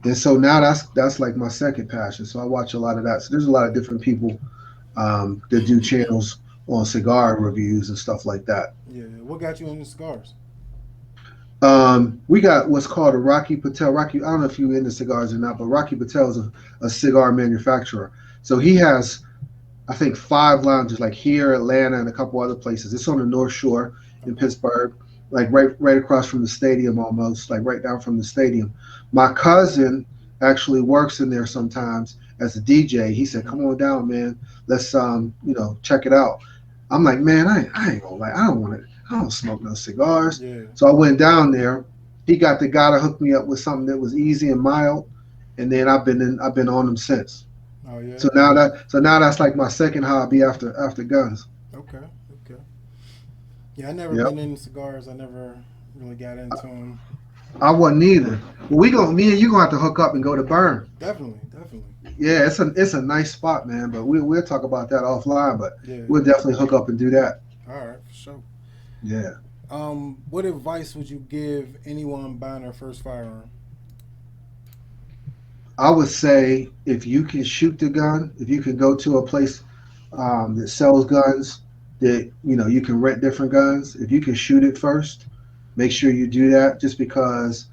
Speaker 2: And so now that's like my second passion. So I watch a lot of that. So there's a lot of different people that do channels on cigar reviews and stuff like that.
Speaker 1: Yeah. What got you into cigars?
Speaker 2: We got what's called a Rocky Patel. Rocky, I don't know if you're into cigars or not, but Rocky Patel is a cigar manufacturer. So he has, I think, 5 lounges like here, Atlanta, and a couple other places. It's on the North Shore in
Speaker 1: Okay.
Speaker 2: Pittsburgh, like right across from the stadium, almost like right down from the stadium. My cousin actually works in there sometimes as a DJ. He said,
Speaker 1: Mm-hmm.
Speaker 2: "Come on down, man. Let's check it out." I'm like, "Man, I ain't gonna lie. I don't smoke no cigars."
Speaker 1: Yeah.
Speaker 2: So I went down there. He got the guy to hook me up with something that was easy and mild, and then I've been on them since.
Speaker 1: Oh yeah.
Speaker 2: So now that's like my second hobby after guns.
Speaker 1: Okay. Okay. Yeah, I never
Speaker 2: Yep.
Speaker 1: been into cigars. I never really got into them.
Speaker 2: I wasn't either. But me and you gonna have to hook up and go to Burn.
Speaker 1: Definitely. Definitely.
Speaker 2: Yeah, it's a nice spot, man. But we'll talk about that offline. But
Speaker 1: Yeah.
Speaker 2: we'll definitely hook up and do that.
Speaker 1: All right. For sure.
Speaker 2: Yeah.
Speaker 1: What advice would you give anyone buying their first firearm?
Speaker 2: I would say if you can shoot the gun, if you can go to a place that sells guns, that you can rent different guns. If you can shoot it first, make sure you do that. Just because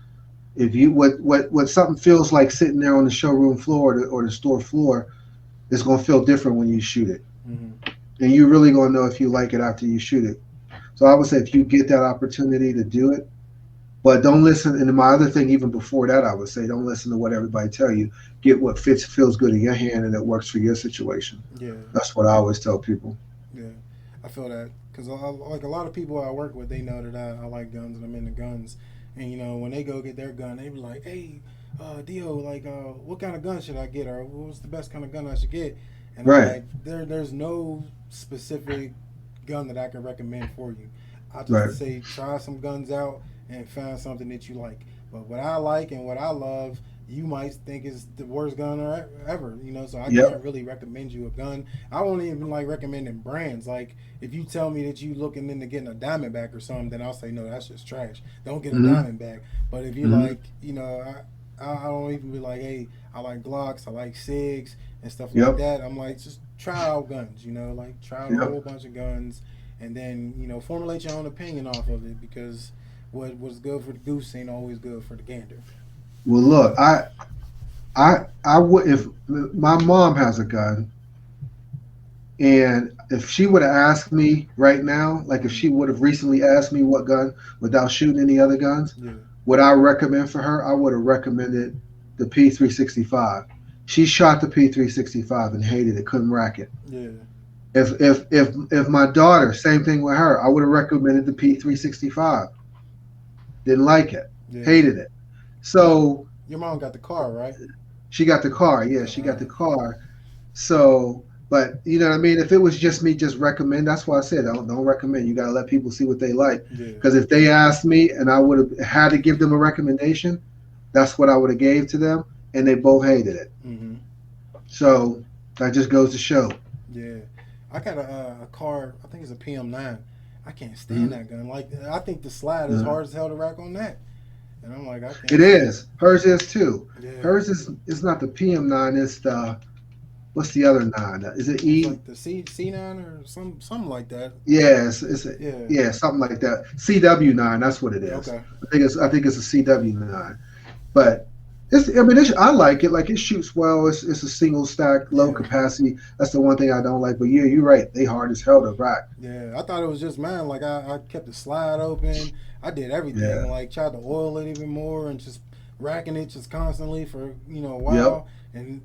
Speaker 2: if you what something feels like sitting there on the showroom floor or the store floor, it's gonna feel different when you shoot it,
Speaker 1: Mm-hmm.
Speaker 2: and you're really gonna know if you like it after you shoot it. So I would say if you get that opportunity to do it, but don't listen. And my other thing, even before that, I would say don't listen to what everybody tell you. Get what feels good in your hand and that works for your situation.
Speaker 1: Yeah,
Speaker 2: That's what I always tell people.
Speaker 1: yeah, I feel that because like a lot of people I work with, they know that I like guns and I'm into guns, and when they go get their gun, they be like, "Hey, Dio, like, what kind of gun should I get, or what's the best kind of gun I should get?" And I'm
Speaker 2: Right,
Speaker 1: like, there's no specific gun that I can recommend for you. I
Speaker 2: right.
Speaker 1: just say try some guns out and find something that you like. But what I like and what I love, you might think is the worst gun ever. So I
Speaker 2: Yep.
Speaker 1: can't really recommend you a gun. I won't even like recommending brands. Like if you tell me that you looking into getting a Diamondback or something, then I'll say no, that's just trash. Don't get a
Speaker 2: Hmm.
Speaker 1: Diamondback. But if you're
Speaker 2: Hmm.
Speaker 1: like, I don't even be like, hey, I like Glocks, I like Sigs and stuff like
Speaker 2: Yep.
Speaker 1: that. I'm like, just try out guns. Like try out a
Speaker 2: Yep.
Speaker 1: whole bunch of guns, and then formulate your own opinion off of it because what's good for the goose ain't always good for the gander.
Speaker 2: Well, look, I would if my mom has a gun, and if she would have asked me right now, like if
Speaker 1: Mm-hmm.
Speaker 2: she would have recently asked me what gun without shooting any other guns,
Speaker 1: Yeah,
Speaker 2: what I recommend for her, I would have recommended the P365. She shot the P365 and hated it, couldn't rack it.
Speaker 1: yeah,
Speaker 2: If my daughter, same thing with her, I would have recommended the P365. Didn't like it,
Speaker 1: yeah.
Speaker 2: hated it. So
Speaker 1: Your mom got the car, right?
Speaker 2: she got the car. Yeah,
Speaker 1: Okay,
Speaker 2: she
Speaker 1: all
Speaker 2: got the
Speaker 1: right.
Speaker 2: car. So, but you know what I mean. If it was just me, just recommend. That's why I said don't recommend. You gotta let people see what they like.
Speaker 1: Yeah,
Speaker 2: Because if they asked me and I would have had to give them a recommendation, that's what I would have gave to them, and they both hated it.
Speaker 1: mm-hmm.
Speaker 2: So that just goes to show.
Speaker 1: Yeah. I got a car. I think it's a PM9. I can't stand
Speaker 2: Mhm.
Speaker 1: that gun. Like I think the slide is
Speaker 2: Uh,
Speaker 1: hard as hell to rack on that, and I'm like, I
Speaker 2: it
Speaker 1: can't stand.
Speaker 2: is. Hers is too.
Speaker 1: Yeah,
Speaker 2: Hers is. It's not the PM9. It's the what's the other nine? Is it
Speaker 1: it's
Speaker 2: E?
Speaker 1: like the C9 or something like that.
Speaker 2: Yeah, it's a,
Speaker 1: Yeah.
Speaker 2: yeah, something like that. CW9. That's what it is.
Speaker 1: Okay.
Speaker 2: I think it's a CW9. But I like it. Like it shoots well. It's a single stack, low
Speaker 1: Yeah.
Speaker 2: capacity. That's the one thing I don't like. But yeah, you're right. They hard as hell to rack.
Speaker 1: Yeah, I thought it was just mine. Like I kept the slide open. I did everything.
Speaker 2: Yeah.
Speaker 1: Like tried to oil it even more and just racking it just constantly for a
Speaker 2: Yep.
Speaker 1: while. And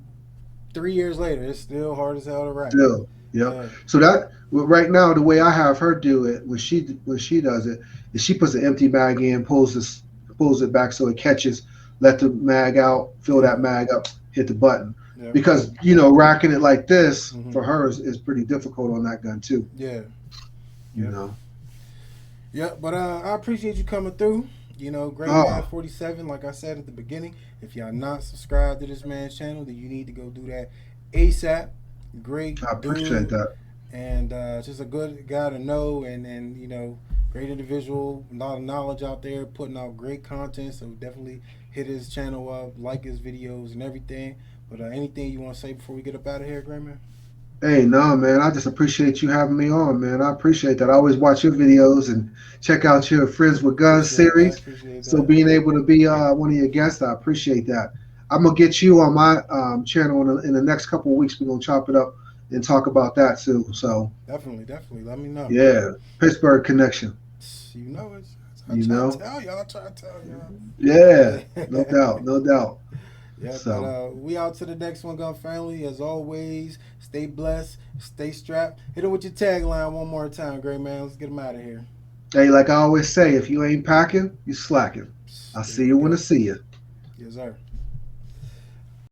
Speaker 1: 3 years later, it's still hard as hell to rack.
Speaker 2: Still. Yep.
Speaker 1: Yeah,
Speaker 2: So that well, right now, the way I have her do it when she does it is she puts an empty mag in, pulls it back so it catches, let the mag out, fill
Speaker 1: yeah,
Speaker 2: that mag up, hit the button.
Speaker 1: yeah,
Speaker 2: Because racking it like this
Speaker 1: hmm
Speaker 2: for her is pretty difficult on that gun too.
Speaker 1: yeah,
Speaker 2: You
Speaker 1: yeah,
Speaker 2: know.
Speaker 1: yeah. But I appreciate you coming through. Great Man
Speaker 2: Oh,
Speaker 1: 47. Like I said at the beginning, if y'all not subscribed to this man's channel, then you need to go do that ASAP. Great
Speaker 2: I appreciate
Speaker 1: dude.
Speaker 2: that.
Speaker 1: And just a good guy to know, and great individual, a lot of knowledge out there, putting out great content. So definitely hit his channel up, like his videos and everything. But anything you want to say before we get up out of here, Gray Man?
Speaker 2: Hey, no, man. I just appreciate you having me on, man. I appreciate that. I always watch your videos and check out your Friends with Guns
Speaker 1: Appreciate that.
Speaker 2: series.
Speaker 1: Appreciate
Speaker 2: So
Speaker 1: that.
Speaker 2: being able to be one of your guests, I appreciate that. I'm gonna get you on my channel in the next couple of weeks. We're gonna chop it up and talk about that too. So
Speaker 1: Definitely, definitely. Let me know.
Speaker 2: yeah, Pittsburgh connection.
Speaker 1: You know it. I
Speaker 2: You
Speaker 1: try to
Speaker 2: know,
Speaker 1: tell y'all. I try to tell y'all.
Speaker 2: yeah, no
Speaker 1: Yeah.
Speaker 2: doubt, no doubt.
Speaker 1: Yeah, but
Speaker 2: So
Speaker 1: we out to the next one, Gun Family. As always, stay blessed, stay strapped. Hit it with your tagline one more time, Gray Man. Let's get him out of here.
Speaker 2: hey, like I always say, if you ain't packing, you slacking. I'll
Speaker 1: There
Speaker 2: see
Speaker 1: we
Speaker 2: you when I
Speaker 1: go.
Speaker 2: see you.
Speaker 1: Yes, sir.